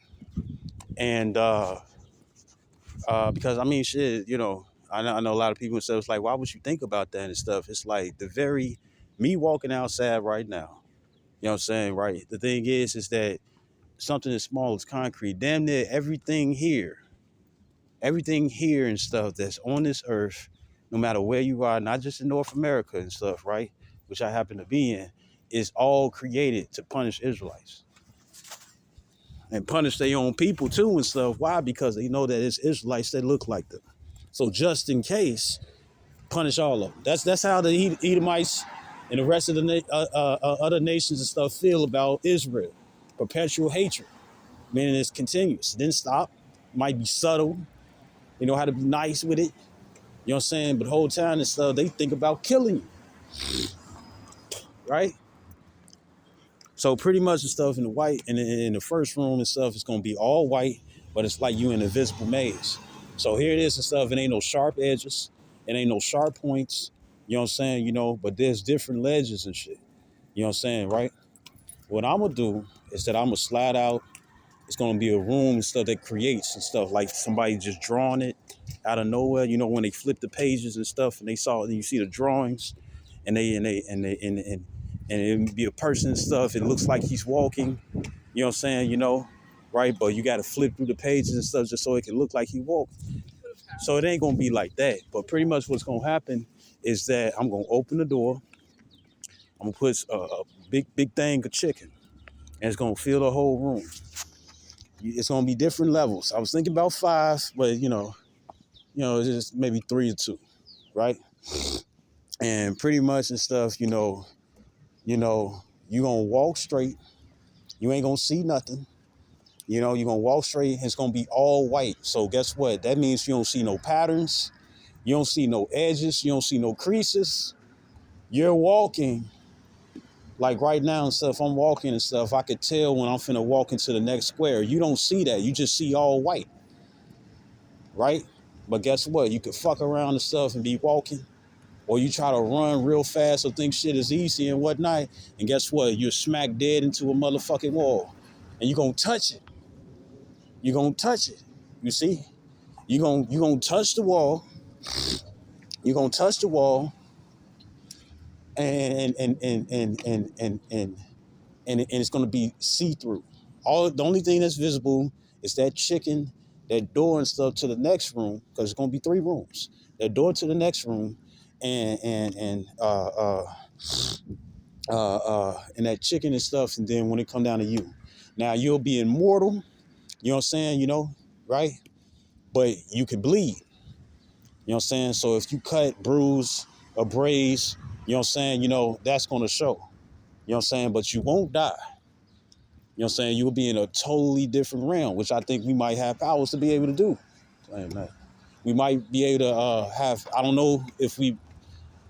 Speaker 1: And because I mean, shit, I know a lot of people and stuff. It's like, why would you think about that and stuff? It's like me walking outside right now. You know what I'm saying, right? The thing is that something as small as concrete, damn near everything here and stuff that's on this earth, no matter where you are, not just in North America and stuff, right? Which I happen to be in, is all created to punish Israelites and punish their own people too and stuff. Why? Because they know that it's Israelites that look like them. So just in case, punish all of them. That's how the Edomites and the rest of the other nations and stuff feel about Israel. Perpetual hatred, meaning it's continuous. It didn't stop. Might be subtle. You know how to be nice with it. You know what I'm saying? But the whole time and stuff, they think about killing you, right? So pretty much the stuff in the white, and in the first room and stuff, it's gonna be all white, but it's like you in a visible maze. So here it is and stuff. It ain't no sharp edges. It ain't no sharp points. You know what I'm saying? But there's different ledges and shit. You know what I'm saying, right? What I'm gonna do is that I'm gonna slide out It's gonna be a room and stuff that creates and stuff like somebody just drawing it out of nowhere. You know, when they flip the pages and stuff, and they saw and you see the drawings, and it be a person and stuff. It looks like he's walking. You know what I'm saying? You know, right? But you got to flip through the pages and stuff just so it can look like he walked. So it ain't gonna be like that. But pretty much what's gonna happen is that I'm gonna open the door. I'm gonna put a big thing of chicken, and it's gonna fill the whole room. It's gonna be different levels. I was thinking about 5, but it's just maybe 3 or 2, right? And pretty much and stuff, you gonna walk straight. You ain't gonna see nothing. You're gonna walk straight. It's gonna be all white. So guess what? That means you don't see no patterns. You don't see no edges. You don't see no creases. You're walking like right now and stuff. I'm walking and stuff. I could tell when I'm finna walk into the next square. You don't see that. You just see all white, right? But guess what? You could fuck around and stuff and be walking, or you try to run real fast or think shit is easy and whatnot. And guess what? You're smack dead into a motherfucking wall, and you're gonna touch it. You're gonna touch it. You see? You're gonna touch the wall. You're gonna touch the wall, and it's gonna be see-through. The only thing that's visible is that chicken, that door and stuff to the next room, because it's gonna be 3 rooms. That door to the next room, and that chicken and stuff, and then when it come down to you, now you'll be immortal. You know what I'm saying? Right? But you can bleed. You know what I'm saying? So if you cut, bruise, or braise, you know what I'm saying? That's gonna show. You know what I'm saying? But you won't die. You know what I'm saying? You'll be in a totally different realm, which I think we might have powers to be able to do. Damn, man. We might be able to have, I don't know if we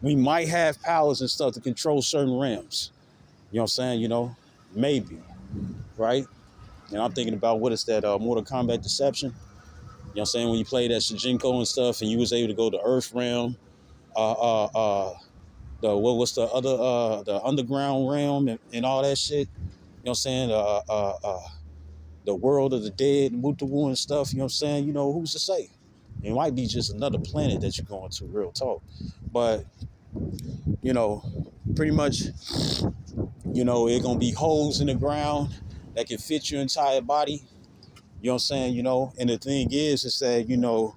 Speaker 1: might have powers and stuff to control certain realms. You know what I'm saying? Maybe, right? And I'm thinking about what is that, Mortal Kombat Deception? You know what I'm saying? When you play that Shijinko and stuff and you was able to go to Earth realm, uh, uh, uh, what's the other, the underground realm and all that shit. You know what I'm saying? The world of the dead, Mutawu and stuff, you know what I'm saying? Who's to say? It might be just another planet that you're going to, real talk. But, you know, pretty much, it's going to be holes in the ground that can fit your entire body. You know what I'm saying? And the thing is that,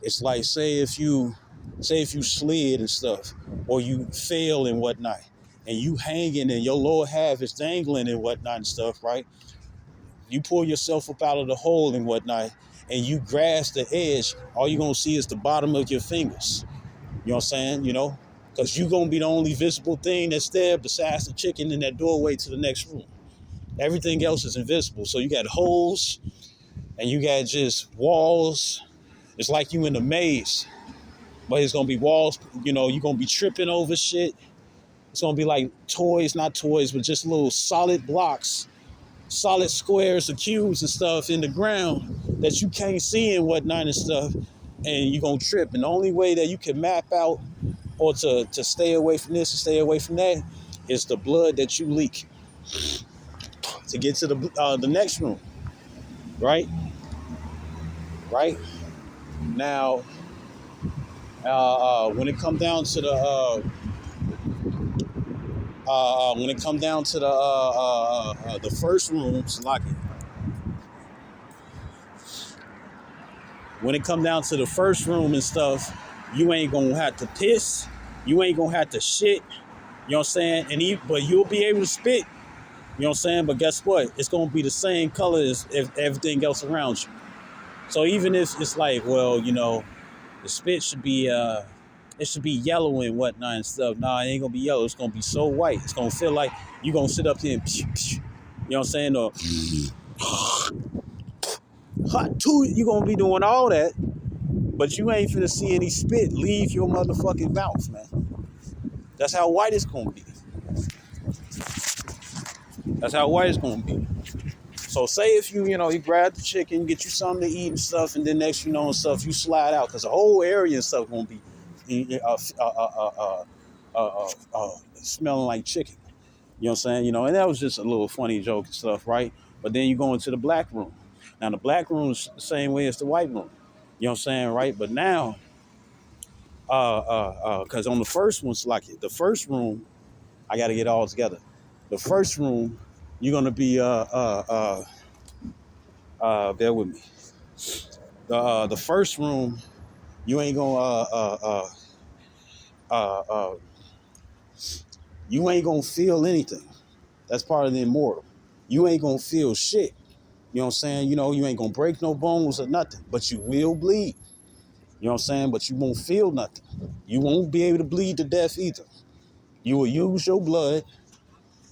Speaker 1: it's like, say if you slid and stuff, or you fail and whatnot, and you hanging and your lower half is dangling and whatnot and stuff, right? You pull yourself up out of the hole and whatnot, and you grasp the edge, all you're going to see is the bottom of your fingers. You know what I'm saying? Because you're going to be the only visible thing that's there besides the chicken in that doorway to the next room. Everything else is invisible. So you got holes, and you got just walls. It's like you in a maze, but it's going to be walls. You're going to be tripping over shit. It's going to be like toys, not toys, but just little solid blocks, solid squares or cubes and stuff in the ground that you can't see and whatnot and stuff, and you're gonna trip. And the only way that you can map out or to stay away from this and stay away from that is the blood that you leak to get to the next room, right? Right now, when it come down to the first rooms, like when it come down to the first room and stuff, you ain't gonna have to piss, you ain't gonna have to shit, you know what I'm saying? But you'll be able to spit, you know what I'm saying? But guess what? It's gonna be the same color as everything else around you. So even if it's like, well, the spit should be it should be yellow and whatnot and stuff. Nah, it ain't gonna be yellow. It's gonna be so white. It's gonna feel like you gonna sit up here and you know what I'm saying? Or hot too, you gonna be doing all that. But you ain't finna see any spit leave your motherfucking mouth, man. That's how white it's gonna be. That's how white it's gonna be. So say if you grab the chicken, get you something to eat and stuff, and then next and stuff, you slide out, because the whole area and stuff gonna be smelling like chicken. You know what I'm saying? And that was just a little funny joke and stuff, right? But then you go into the black room. Now the black room is the same way as the white room. You know what I'm saying, right? But now, because on the first one's like the first room, I got to get it all together. The first room, you're gonna be bear with me. The first room, you ain't gonna uh, you ain't gonna feel anything. That's part of the immortal. You ain't gonna feel shit. You know what I'm saying? You know, you ain't gonna break no bones or nothing, but you will bleed. You know what I'm saying? But you won't feel nothing. You won't be able to bleed to death either. You will use your blood,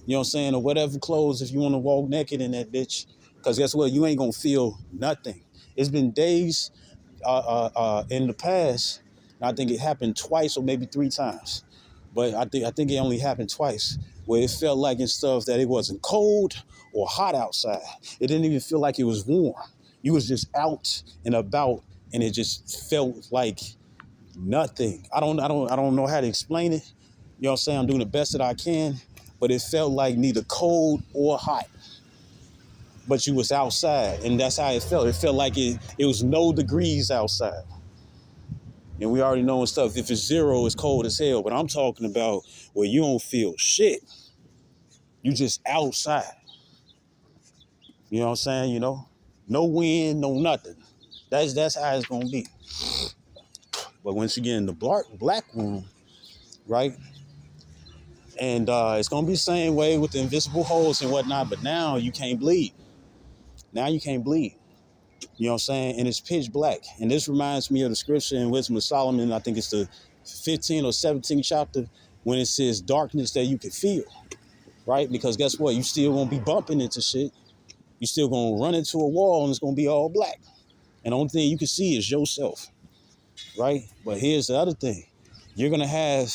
Speaker 1: you know what I'm saying, or whatever clothes if you want to walk naked in that bitch. Because guess what? You ain't gonna feel nothing. It's been days in the past. I think it happened twice or maybe three times. But I think it only happened twice where it felt like and stuff that it wasn't cold or hot outside. It didn't even feel like it was warm. You was just out and about and it just felt like nothing. I don't know how to explain it. You know what I'm saying? I'm doing the best that I can, but it felt like neither cold or hot. But you was outside, and that's how it felt. It felt like it was no degrees outside. And we already know and stuff. If it's zero, it's cold as hell. But I'm talking about where you don't feel shit. You just outside. You know what I'm saying? You know? No wind, no nothing. That's how it's gonna be. But once you get in the black room, right? And it's gonna be the same way with the invisible holes and whatnot, but now you can't bleed. Now you can't bleed. You know what I'm saying? And it's pitch black. And this reminds me of the scripture in Wisdom of Solomon. I think it's the 15th or 17th chapter when it says darkness that you can feel, right? Because guess what? You still gonna be bumping into shit. You still gonna run into a wall and it's gonna be all black. And the only thing you can see is yourself, right? But here's the other thing. You're gonna have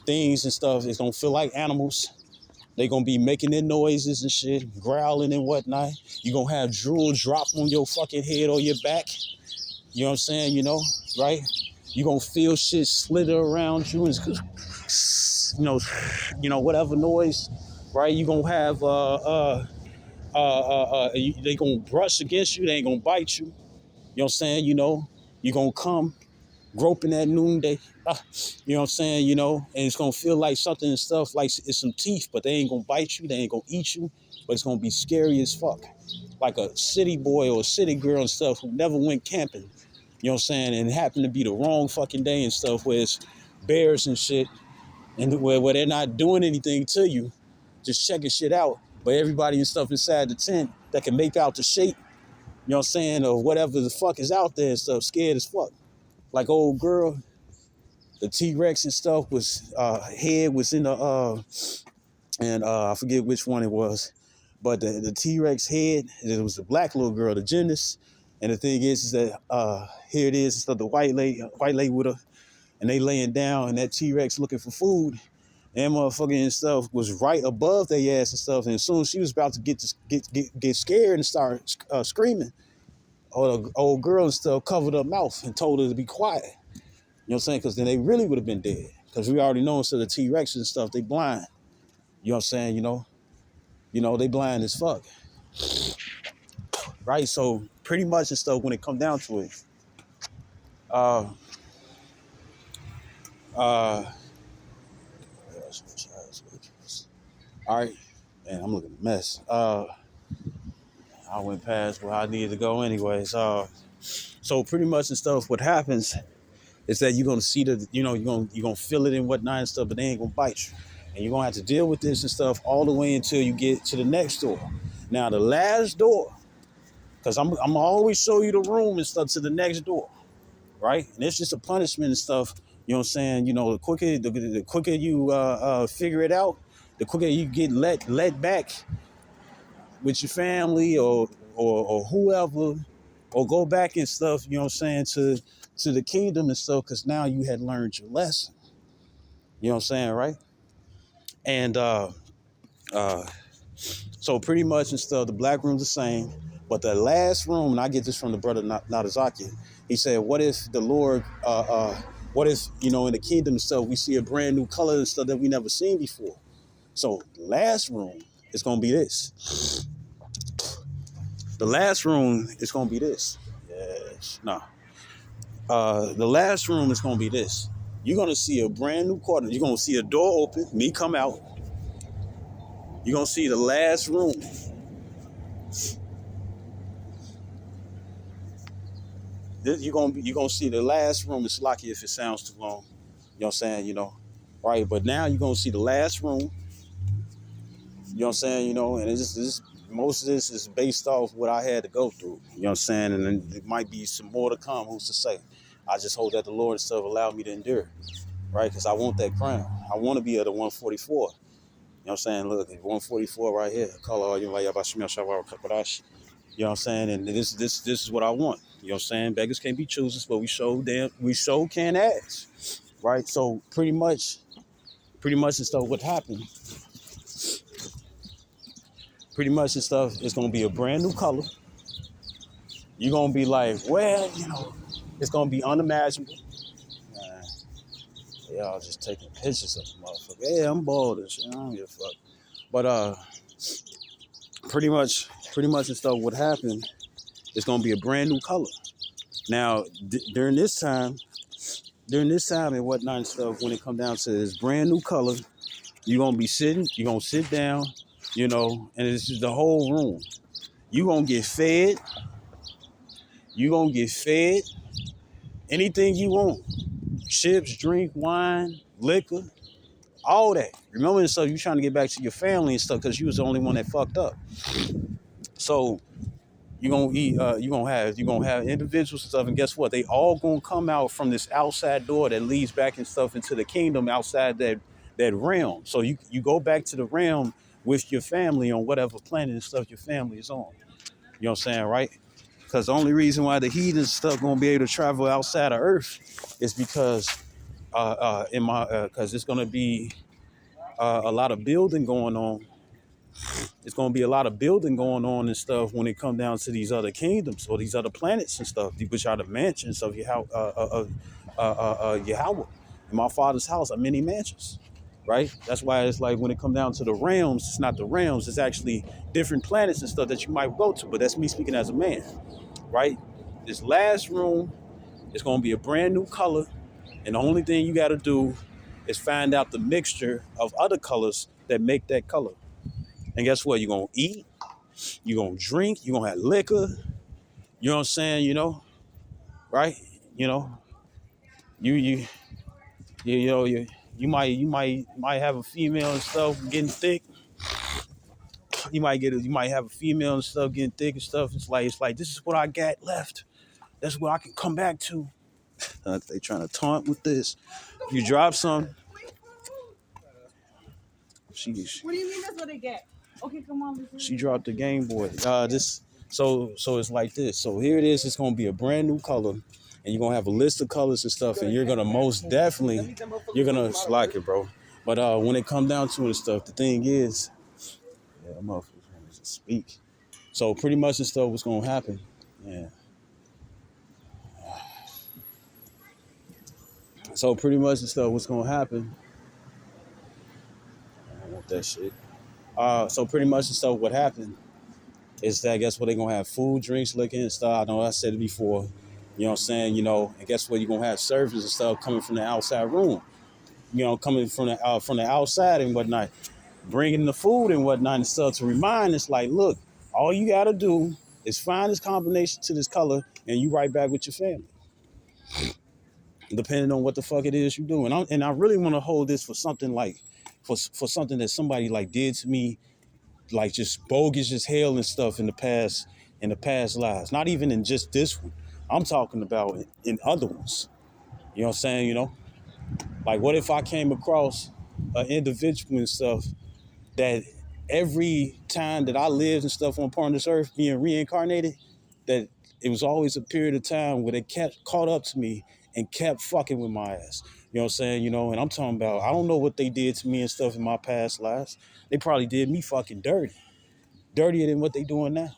Speaker 1: things and stuff. It's gonna feel like animals. They gonna be making their noises and shit, growling and whatnot. You're gonna have drool drop on your fucking head or your back. You know what I'm saying? You know, right? You're gonna feel shit slither around you and whatever noise, right? You're gonna have they gonna brush against you, they ain't gonna bite you. You know what I'm saying? You know, you're gonna come groping at noonday. You know what I'm saying? You know, and it's gonna feel like something and stuff, like it's some teeth, but they ain't gonna bite you, they ain't gonna eat you, but it's gonna be scary as fuck. Like a city boy or a city girl and stuff who never went camping. You know what I'm saying? And it happened to be the wrong fucking day and stuff where it's bears and shit, and where they're not doing anything to you, just checking shit out. But everybody and stuff inside the tent that can make out the shape, you know what I'm saying, or whatever the fuck is out there and stuff, scared as fuck. Like old girl, the T-Rex and stuff was head was in the and I forget which one it was, but the T-Rex head, it was the black little girl, the gymnast. And the thing is that here it is, the white lady with her, and they laying down, and that T-Rex looking for food. And motherfucking and stuff was right above their ass and stuff. And as soon as she was about to get scared and start screaming, the old girl and stuff covered her mouth and told her to be quiet. You know what I'm saying? Because then they really would have been dead. Because we already know instead of T-Rex and stuff, they blind. You know what I'm saying? You know, they blind as fuck. Right? So pretty much and stuff when it come down to it. Uh all right. Man, I'm looking a mess. I went past where I needed to go anyways. So pretty much and stuff, what happens is that you're gonna see you're gonna feel it and whatnot and stuff, but they ain't gonna bite you. And you're gonna have to deal with this and stuff all the way until you get to the next door. Now the last door, because I'm always show you the room and stuff to the next door, right? And it's just a punishment and stuff. You know what I'm saying? You know, the quicker you figure it out, the quicker you get let back with your family or whoever, or go back and stuff. You know what I'm saying, to the kingdom and stuff, because now you had learned your lesson. You know what I'm saying, right? And uh, so pretty much and stuff, the black room's the same, but the last room, and I get this from the brother Natazaki. He said, "What if the Lord? What if in the kingdom and stuff we see a brand new color and stuff that we never seen before?" So the last room is gonna be this. The last room is gonna be this. Yes. No. The last room is gonna be this. You're gonna see a brand new quarter. You're gonna see a door open, me come out. You're gonna see the last room. You're gonna see the last room. It's lucky if it sounds too long. You know what I'm saying? Right? But now you're gonna see the last room. You know what I'm saying? And it's just most of this is based off what I had to go through. You know what I'm saying? And then there might be some more to come. Who's to say? I just hope that the Lord and stuff allowed me to endure, right? Because I want that crown. I want to be at the 144. You know what I'm saying? Look, 144 right here. You know what I'm saying? And this is what I want. You know what I'm saying? Beggars can't be choosers, but we so can ask. Right? So pretty much and stuff what happened. Pretty much and stuff is gonna be a brand new color. You're gonna be like, well, it's gonna be unimaginable. Man, y'all just taking pictures of the motherfucker. Yeah, I'm bald and shit. I don't give a fuck. But pretty much and stuff what happened is gonna be a brand new color. Now during this time and whatnot and stuff, when it come down to this brand new color, you're gonna sit down, and it's just the whole room. You're gonna get fed. Anything you want. Chips, drink, wine, liquor, all that. Remember and stuff, you trying to get back to your family and stuff because you was the only one that fucked up. So you're gonna eat, you're gonna have individuals and stuff, and guess what? They all gonna come out from this outside door that leads back and stuff into the kingdom outside that realm. So you go back to the realm with your family on whatever planet and stuff your family is on. You know what I'm saying, right? Because the only reason why the heathen stuff gonna be able to travel outside of Earth is because because it's gonna be a lot of building going on. It's gonna be a lot of building going on and stuff when it come down to these other kingdoms or these other planets and stuff, which are the mansions of Yahweh. In my father's house are many mansions, right? That's why it's like when it come down to the realms, it's not the realms, it's actually different planets and stuff that you might go to. But that's me speaking as a man, right? This last room is gonna be a brand new color, and the only thing you gotta do is find out the mixture of other colors that make that color. And guess what? You're gonna eat, you're gonna drink, you're gonna have liquor, you know what I'm saying, right? You know, you you you know you might have a female and stuff getting thick. You might have a female and stuff getting thick and stuff. It's like this is what I got left. That's what I can come back to. They trying to taunt with this. You drop some. What do you mean that's what they get? Okay, come on. She dropped the Game Boy. So it's like this. So here it is. It's gonna be a brand new color, and you're gonna have a list of colors and stuff, and you're gonna most definitely like it, bro. But when it come down to it and stuff, the thing is, yeah, I'm motherfuckers want to speak. So pretty much and stuff, what's gonna happen? Yeah. So pretty much and stuff, what's gonna happen? I don't want that shit. So pretty much and stuff, what happened is that guess what, they're gonna have food, drinks, liquor, and stuff. I know I said it before. You know what I'm saying? And guess what? You're gonna have servers and stuff coming from the outside room. Coming from the outside and whatnot, bringing the food and whatnot and stuff to remind us, like, look, all you gotta do is find this combination to this color, and you right back with your family. Depending on what the fuck it is you do, and I really want to hold this for something like, for something that somebody like did to me, like just bogus as hell and stuff in the past lives. Not even in just this one. I'm talking about in other ones. You know what I'm saying? Like what if I came across an individual and stuff that every time that I lived and stuff on part of this earth being reincarnated, that it was always a period of time where they kept caught up to me and kept fucking with my ass. You know what I'm saying? And I'm talking about, I don't know what they did to me and stuff in my past lives. They probably did me fucking dirtier than what they doing now.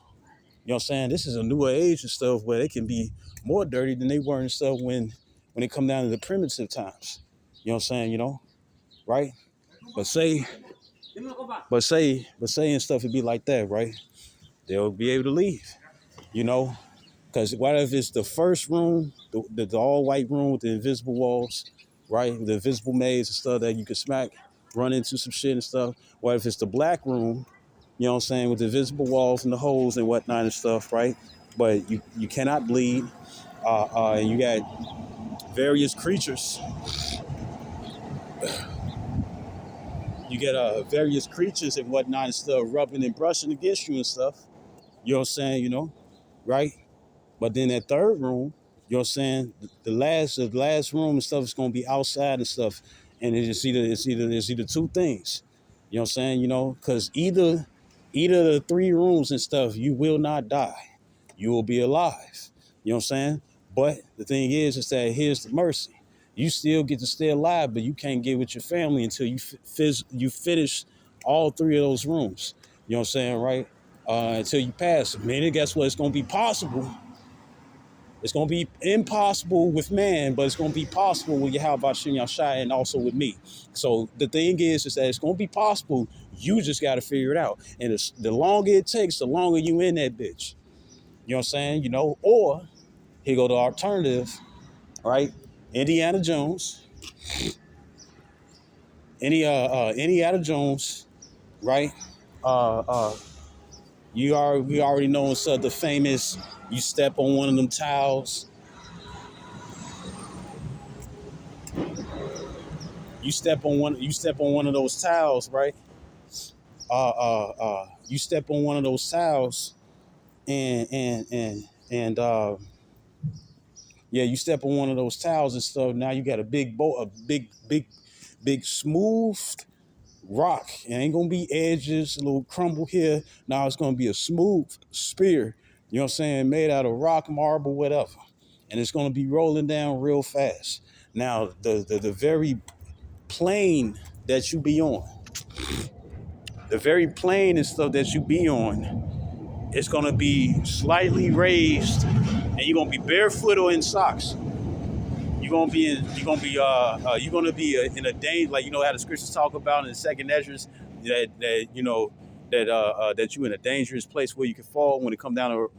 Speaker 1: You know what I'm saying? This is a newer age and stuff where they can be more dirty than they were and stuff when it come down to the primitive times. You know what I'm saying? Right? But say and stuff would be like that, right? They'll be able to leave. you know, because what if it's the first room, the all white room with the invisible walls, right? The invisible maze and stuff that you can smack, run into some shit and stuff. What if it's the black room, you know what I'm saying, with the invisible walls and the holes and whatnot and stuff, right? But you cannot bleed. And you got various creatures. You get various creatures and whatnot and stuff rubbing and brushing against you and stuff. You know what I'm saying, right? But then that third room, you know what I'm saying, the last room and stuff is gonna be outside and stuff. And it's either two things. You know what I'm saying, because either of the three rooms and stuff, you will not die. You will be alive. You know what I'm saying? But the thing is that here's the mercy. You still get to stay alive, but you can't get with your family until you finish all three of those rooms. You know what I'm saying, right? Until you pass. Man, guess what? It's gonna be possible. It's gonna be impossible with man, but it's gonna be possible with Yahweh Shem Yahshai and also with me. So the thing is that it's gonna be possible. You just gotta figure it out. And the longer it takes, the longer you in that bitch. You know what I'm saying? Or here go the alternative, right? Indiana Jones, Indiana Jones, right? Uh, uh, we already know the famous. You step on one of them tiles. You step on one. You step on one of those tiles, right? You step on one of those tiles, and yeah, you step on one of those tiles and stuff. Now you got a big smooth rock. It ain't gonna be edges, a little crumble here. Now it's gonna be a smooth spear. You know what I'm saying? Made out of rock, marble, whatever, and it's gonna be rolling down real fast. Now the very plane that you be on, the very plane and stuff that you be on, it's gonna be slightly raised, and you're gonna be barefoot or in socks. You're gonna be in a danger, like how the scriptures talk about in the second Esdras, that you're in a dangerous place where you can fall when it come down to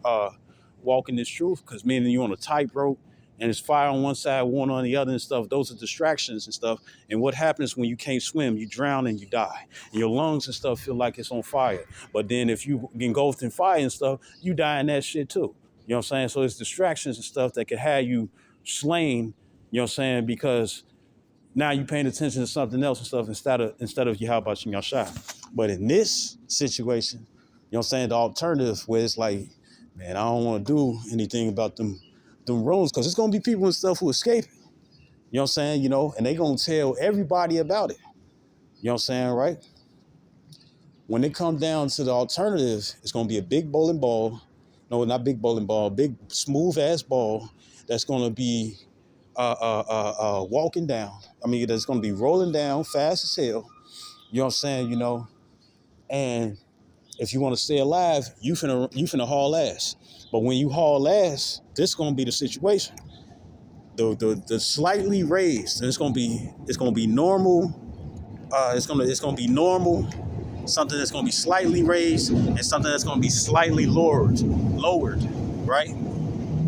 Speaker 1: walking this truth, because meaning you're on a tightrope and it's fire on one side, one on the other and stuff. Those are distractions and stuff. And what happens when you can't swim? You drown and you die. And your lungs and stuff feel like it's on fire. But then if you engulfed in fire and stuff, you die in that shit too. You know what I'm saying? So it's distractions and stuff that could have you slain. You know what I'm saying? Because now you're paying attention to something else and stuff instead of Yahweh Shem Yahshai. But in this situation, you know what I'm saying, the alternative where it's like, man, I don't want to do anything about them rooms, because it's gonna be people and stuff who escape it. You know what I'm saying? And they gonna tell everybody about it. You know what I'm saying, right? When it comes down to the alternative, it's gonna be a big bowling ball. No, not big bowling ball, big smooth ass ball that's gonna be walking down. I mean, that's gonna be rolling down fast as hell. You know what I'm saying? And if you want to stay alive, you finna haul ass. But when you haul ass, this gonna be the situation. The slightly raised, and it's gonna be normal. It's gonna be normal. Something that's gonna be slightly raised, and something that's gonna be slightly lowered, right?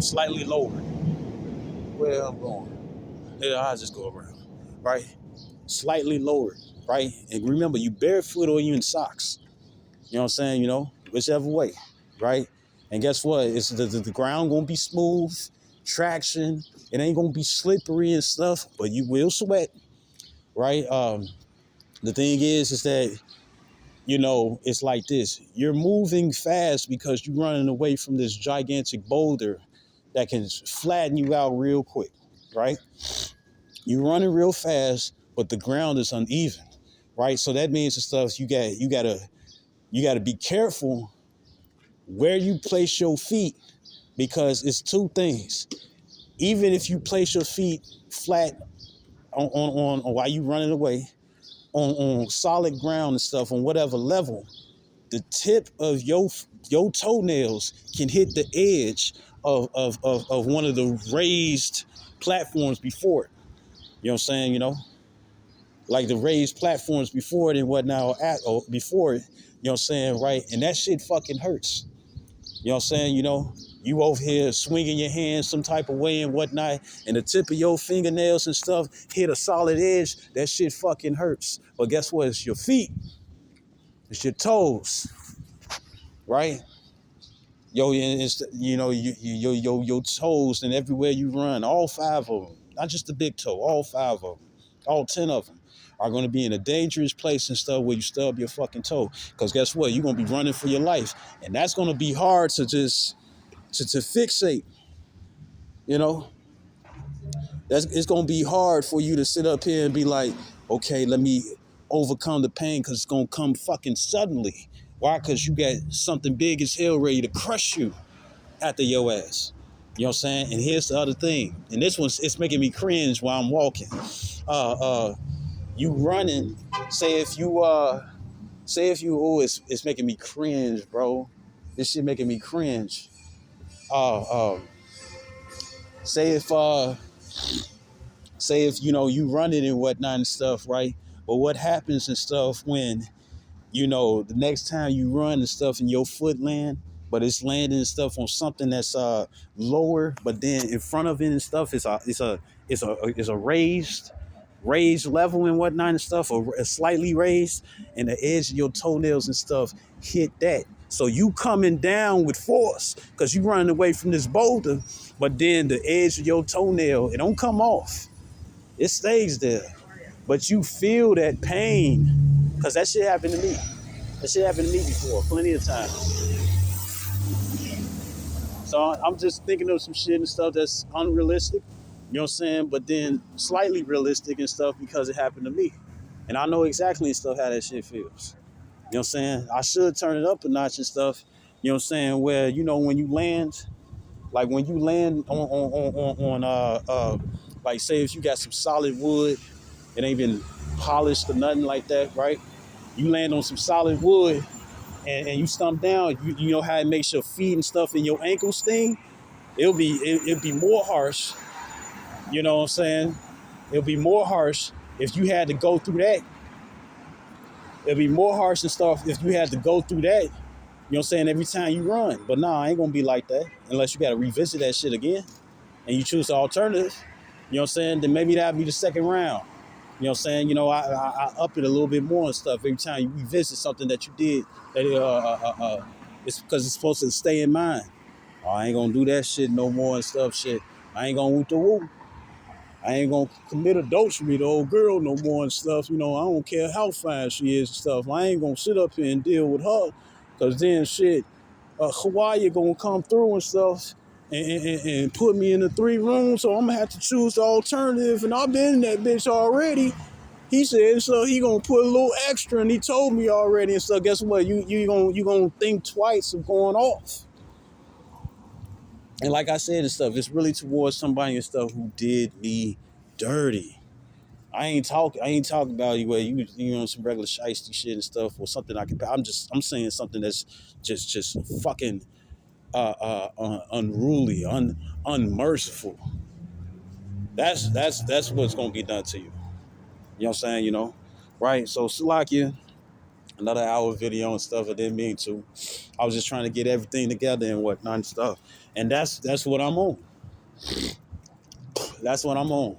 Speaker 1: Slightly lowered. Where I'm going, yeah, I'll just go around, right? Slightly lowered, right? And remember, you barefoot or you in socks. You know what I'm saying? Whichever way, right? And guess what? It's the ground gonna be smooth, traction. It ain't gonna be slippery and stuff, but you will sweat, right? The thing is that it's like this. You're moving fast because you're running away from this gigantic boulder that can flatten you out real quick, right? You're running real fast, but the ground is uneven, right? So that means the stuff you gotta be careful where you place your feet, because it's two things. Even if you place your feet flat on while you running away on solid ground and stuff on whatever level, the tip of your toenails can hit the edge of one of the raised platforms before it. You know what I'm saying? Like the raised platforms before it and whatnot, before it. You know what I'm saying, right? And that shit fucking hurts. You know what I'm saying? You over here swinging your hands some type of way and whatnot, and the tip of your fingernails and stuff hit a solid edge. That shit fucking hurts. But guess what? It's your feet. It's your toes, right? Yo, it's, your toes and everywhere you run, all five of them, not just the big toe, all five of them, all 10 of them are going to be in a dangerous place and stuff where you stub your fucking toe. Because guess what? You're going to be running for your life. And that's going to be hard to just, to fixate, you know? It's going to be hard for you to sit up here and be like, okay, let me overcome the pain because it's going to come fucking suddenly. Why? Because you got something big as hell ready to crush you after your ass. You know what I'm saying? And here's the other thing. And this one's it's making me cringe while I'm walking. You running, it's making me cringe, bro. This shit making me cringe. Say if you running and whatnot and stuff, right? But what happens and stuff when the next time you run and stuff and your foot land, but it's landing and stuff on something that's lower, but then in front of it and stuff is a raised level and whatnot and stuff, or slightly raised, and the edge of your toenails and stuff hit that. So you coming down with force because you running away from this boulder, but then the edge of your toenail, it don't come off. It stays there. But you feel that pain because that shit happened to me. That shit happened to me before, plenty of times. So I'm just thinking of some shit and stuff that's unrealistic, you know what I'm saying? But then slightly realistic and stuff because it happened to me. And I know exactly and stuff how that shit feels. You know what I'm saying? I should turn it up a notch and stuff, you know what I'm saying? Where, when you land, like when you land on like say if you got some solid wood, it ain't been polished or nothing like that, right? You land on some solid wood and you stump down, you know how it makes your feet and stuff and your ankles sting? It'll be more harsh, you know what I'm saying? It'll be more harsh if you had to go through that. It'll be more harsh and stuff if you had to go through that, you know what I'm saying, every time you run. But nah, I ain't gonna be like that unless you gotta revisit that shit again and you choose the alternative, you know what I'm saying? Then maybe that'll be the second round. You know what I'm saying? I up it a little bit more and stuff every time you revisit something that you did. That it's because it's supposed to stay in mind. Oh, I ain't gonna do that shit no more and stuff. Shit, I ain't gonna woot the woo. I ain't gonna commit adultery to old girl no more and stuff. I don't care how fine she is and stuff. I ain't gonna sit up here and deal with her, cause then shit, Hawaii gonna come through and stuff. And put me in the 3 rooms, so I'm gonna have to choose the alternative. And I've been in that bitch already. He said so he gonna put a little extra, and he told me already. And so guess what? You gonna think twice of going off. And like I said and stuff, it's really towards somebody and stuff who did me dirty. I ain't talking about you some regular shiesty shit and stuff or something I can. I'm saying something that's just fucking unruly, unmerciful. That's what's gonna be done to you. You know what I'm saying? Right? So Salakia, another hour video and stuff. I didn't mean to. I was just trying to get everything together and whatnot and stuff. And that's what I'm on. That's what I'm on.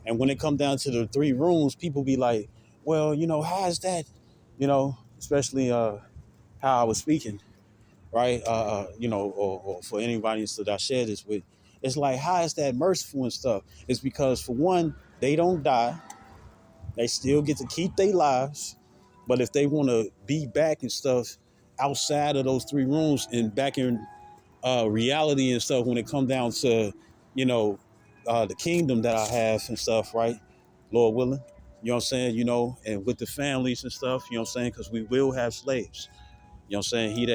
Speaker 1: And when it come down to the 3 rooms, people be like, well, how is that? Especially how I was speaking, right? Or for anybody that I share this with, it's like, how is that merciful and stuff? It's because for one, they don't die. They still get to keep their lives. But if they want to be back and stuff outside of those 3 rooms and back in reality and stuff, when it come down to, the kingdom that I have and stuff, right? Lord willing, you know what I'm saying? And with the families and stuff, you know what I'm saying? Because we will have slaves. You know what I'm saying? He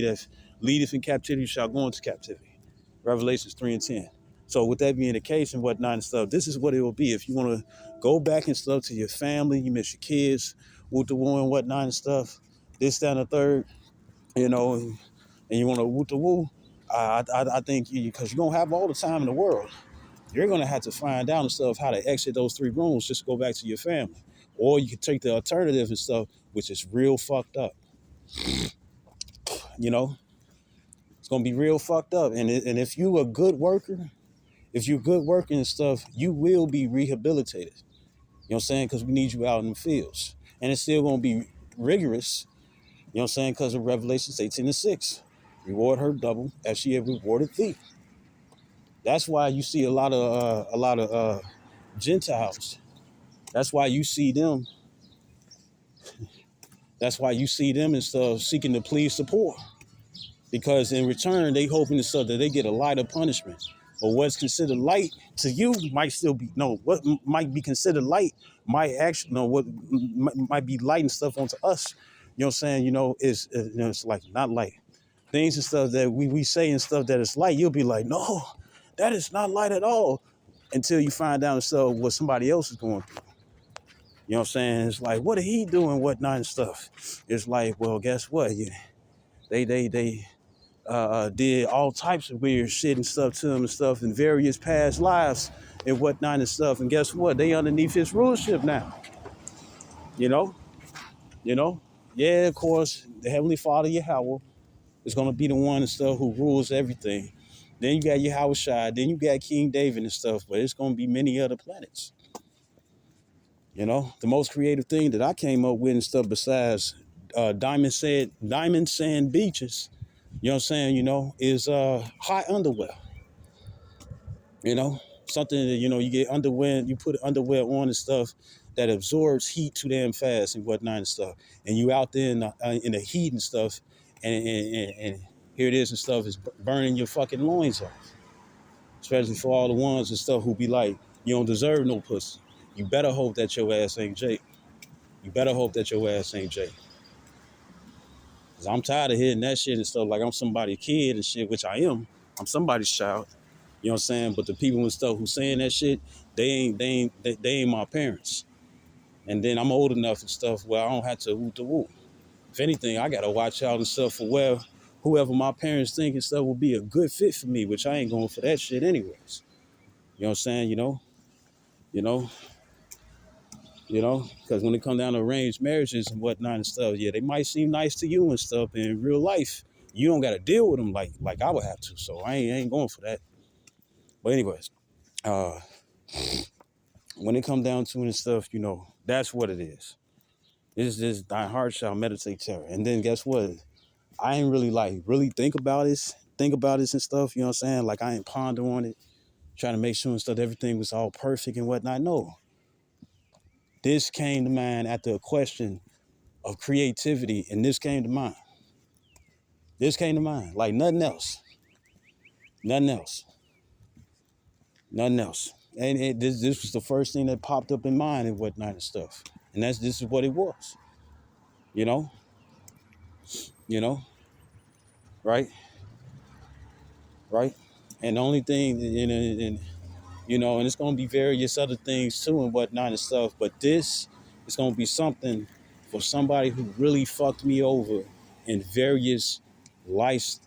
Speaker 1: that leadeth in captivity shall go into captivity. Revelations 3 and 10. So with that being the case and whatnot and stuff, this is what it will be. If you want to go back and stuff to your family, you miss your kids, with the war and whatnot and stuff, this, that, and the third, and you want to woot the woo, I think because you're going to have all the time in the world, you're going to have to find out and stuff how to exit those 3 rooms just to go back to your family. Or you can take the alternative and stuff, which is real fucked up, you know? It's gonna be real fucked up. And if you a good worker, if you're good worker and stuff, you will be rehabilitated. You know what I'm saying? Because we need you out in the fields. And it's still gonna be rigorous, you know what I'm saying, because of Revelations 18:6. Reward her double as she had rewarded thee. That's why you see a lot of Gentiles. That's why you see them. That's why you see them and stuff seeking to please the poor. Because in return, they hoping and stuff that they get a lighter punishment. But what's considered light to you might still be no. What might be considered light might actually no. What might be light and stuff onto us. You know what I'm saying? You know, it's like not light. Things and stuff that we say and stuff that is light. You'll be like, no, that is not light at all. Until you find out and stuff what somebody else is going through. You know what I'm saying? It's like, what are he doing, whatnot and stuff. It's like, well, guess what? Yeah, they did all types of weird shit and stuff to him and stuff in various past lives and whatnot and stuff. And guess what? They underneath his rulership now. You know, you know. Yeah, of course, the Heavenly Father Yahweh is gonna be the one and stuff who rules everything. Then you got Yahweh Shai, then you got King David and stuff, but it's gonna be many other planets. You know, the most creative thing that I came up with and stuff besides diamond sand beaches, you know what I'm saying, you know, is hot underwear. You know, something that, you know, you get underwear, you put underwear on and stuff that absorbs heat too damn fast and whatnot and stuff. And you out there in the heat and stuff, and here it is and stuff is burning your fucking loins off. Especially for all the ones and stuff who be like, you don't deserve no pussy. You better hope that your ass ain't Jake. You better hope that your ass ain't Jake. Cause I'm tired of hearing that shit and stuff like I'm somebody's kid and shit, which I am. I'm somebody's child. You know what I'm saying? But the people and stuff who saying that shit, they ain't my parents. And then I'm old enough and stuff where I don't have to hoot the woo. If anything, I gotta watch out and stuff for where whoever my parents think and stuff will be a good fit for me, which I ain't going for that shit anyways. You know what I'm saying? You know, because when it come down to arranged marriages and whatnot and stuff, yeah, they might seem nice to you and stuff, but in real life, you don't got to deal with them like I would have to. So I ain't going for that. But anyways, uh, when it come down to it and stuff, you know, that's what it is. It's just thy heart shall meditate terror. And then guess what? I ain't really really think about this and stuff. You know what I'm saying? Like I ain't ponder on it, trying to make sure and stuff everything was all perfect and whatnot. No, this came to mind after a question of creativity, and this came to mind. This came to mind, like nothing else, nothing else, nothing else. And this was the first thing that popped up in mind and whatnot and stuff. And this is what it was, you know, you know, right, right. And the only thing, and you know, and it's gonna be various other things too and whatnot and stuff. But this is gonna be something for somebody who really fucked me over in various lifespans.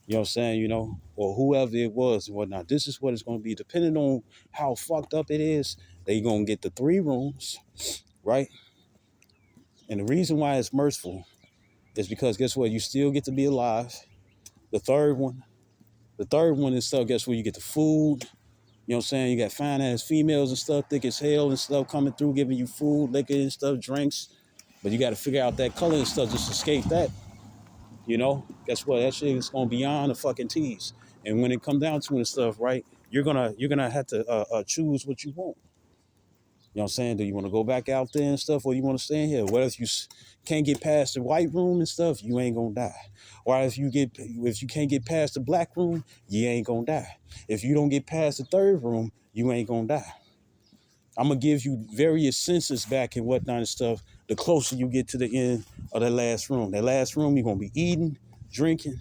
Speaker 1: You know what I'm saying? You know, or whoever it was and whatnot. This is what it's going to be. Depending on how fucked up it is, they going to get the 3 rooms, right? And the reason why it's merciful is because guess what? You still get to be alive. The third one is stuff. Guess what? You get the food. You know what I'm saying? You got fine ass females and stuff, thick as hell and stuff coming through, giving you food, liquor and stuff, drinks. But you got to figure out that color and stuff, just escape that. You know, guess what? That shit is gonna be beyond the fucking tease. And when it come down to it and stuff, right? You're gonna have to choose what you want. You know what I'm saying? Do you want to go back out there and stuff, or you want to stay in here? What if you can't get past the white room and stuff? You ain't gonna die. Or if you can't get past the black room, you ain't gonna die. If you don't get past the third room, you ain't gonna die. I'm gonna give you various senses back and whatnot and stuff. The closer you get to the end of that last room, you're gonna be eating, drinking.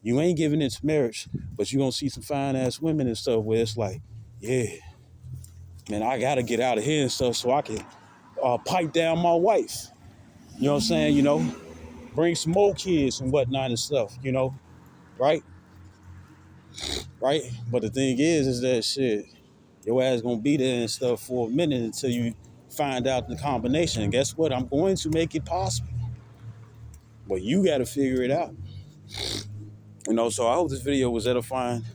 Speaker 1: You ain't giving into marriage, but you're gonna see some fine ass women and stuff where it's like, yeah, man, I gotta get out of here and stuff so I can pipe down my wife. You know what I'm saying? You know, bring some more kids and whatnot and stuff. You know, right, right. But the thing is that shit. Your ass gonna be there and stuff for a minute until you find out the combination. And guess what? I'm going to make it possible. But you got to figure it out. You know, so I hope this video was edifying.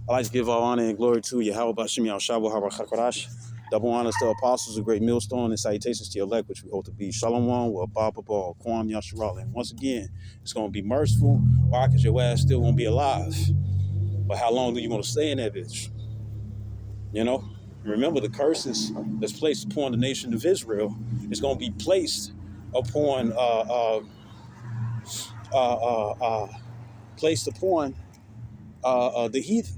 Speaker 1: I like to give all honor and glory to Yahweh Bashim Yahshabu Harakarash. Double honors to apostles, a great millstone, and salutations to your elect, which we hope to be Shalom, with Baba Ball, Kwam Yasharal. And once again, it's going to be merciful. Why? Because your ass still going to be alive. But how long do you want to stay in that bitch? You know? Remember, the curses that's placed upon the nation of Israel is going to be placed upon the heathen.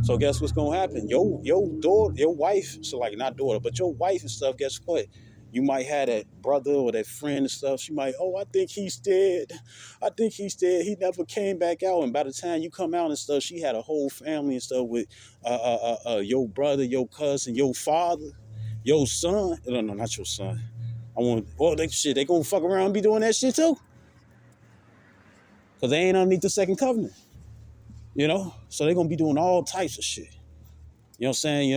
Speaker 1: So guess what's gonna happen? Your daughter, your wife, so like not daughter, but your wife and stuff, guess what? You might have that brother or that friend and stuff. She might, oh, I think he's dead. I think he's dead. He never came back out. And by the time you come out and stuff, she had a whole family and stuff with your brother, your cousin, your father, your son. No, not your son. They gonna fuck around and be doing that shit too. Cause they ain't underneath the second covenant. You know? So they gonna be doing all types of shit. You know what I'm saying?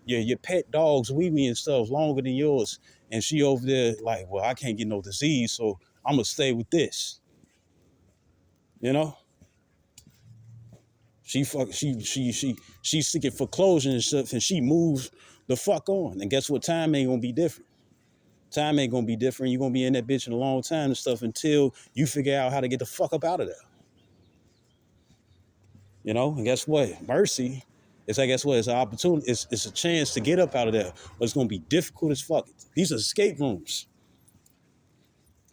Speaker 1: Your pet dog's wee and stuff longer than yours, and she over there like, well, I can't get no disease, so I'm gonna stay with this. You know, she's seeking foreclosure and stuff, and she moves the fuck on. And guess what? Time ain't gonna be different. Time ain't gonna be different. You're gonna be in that bitch in a long time and stuff until you figure out how to get the fuck up out of there. You know, and guess what? Mercy. It's like, guess what? It's an opportunity. It's a chance to get up out of there. But it's going to be difficult as fuck. These are escape rooms.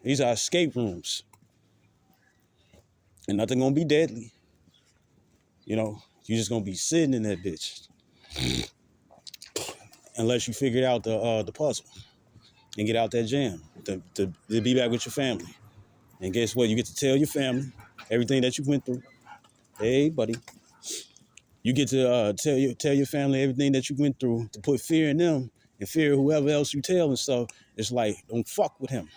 Speaker 1: These are escape rooms. And nothing going to be deadly. You know, you're just going to be sitting in that bitch. Unless you figured out the puzzle. And get out that jam. To be back with your family. And guess what? You get to tell your family everything that you went through. Hey, buddy. You get to tell your family everything that you went through, to put fear in them and fear whoever else you tell and stuff. It's like, don't fuck with him.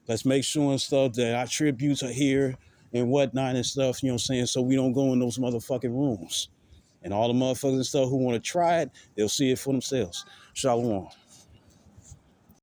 Speaker 1: Let's make sure and stuff that our tributes are here and whatnot and stuff, you know what I'm saying? So we don't go in those motherfucking rooms. And all the motherfuckers and stuff who want to try it, they'll see it for themselves. Shalom.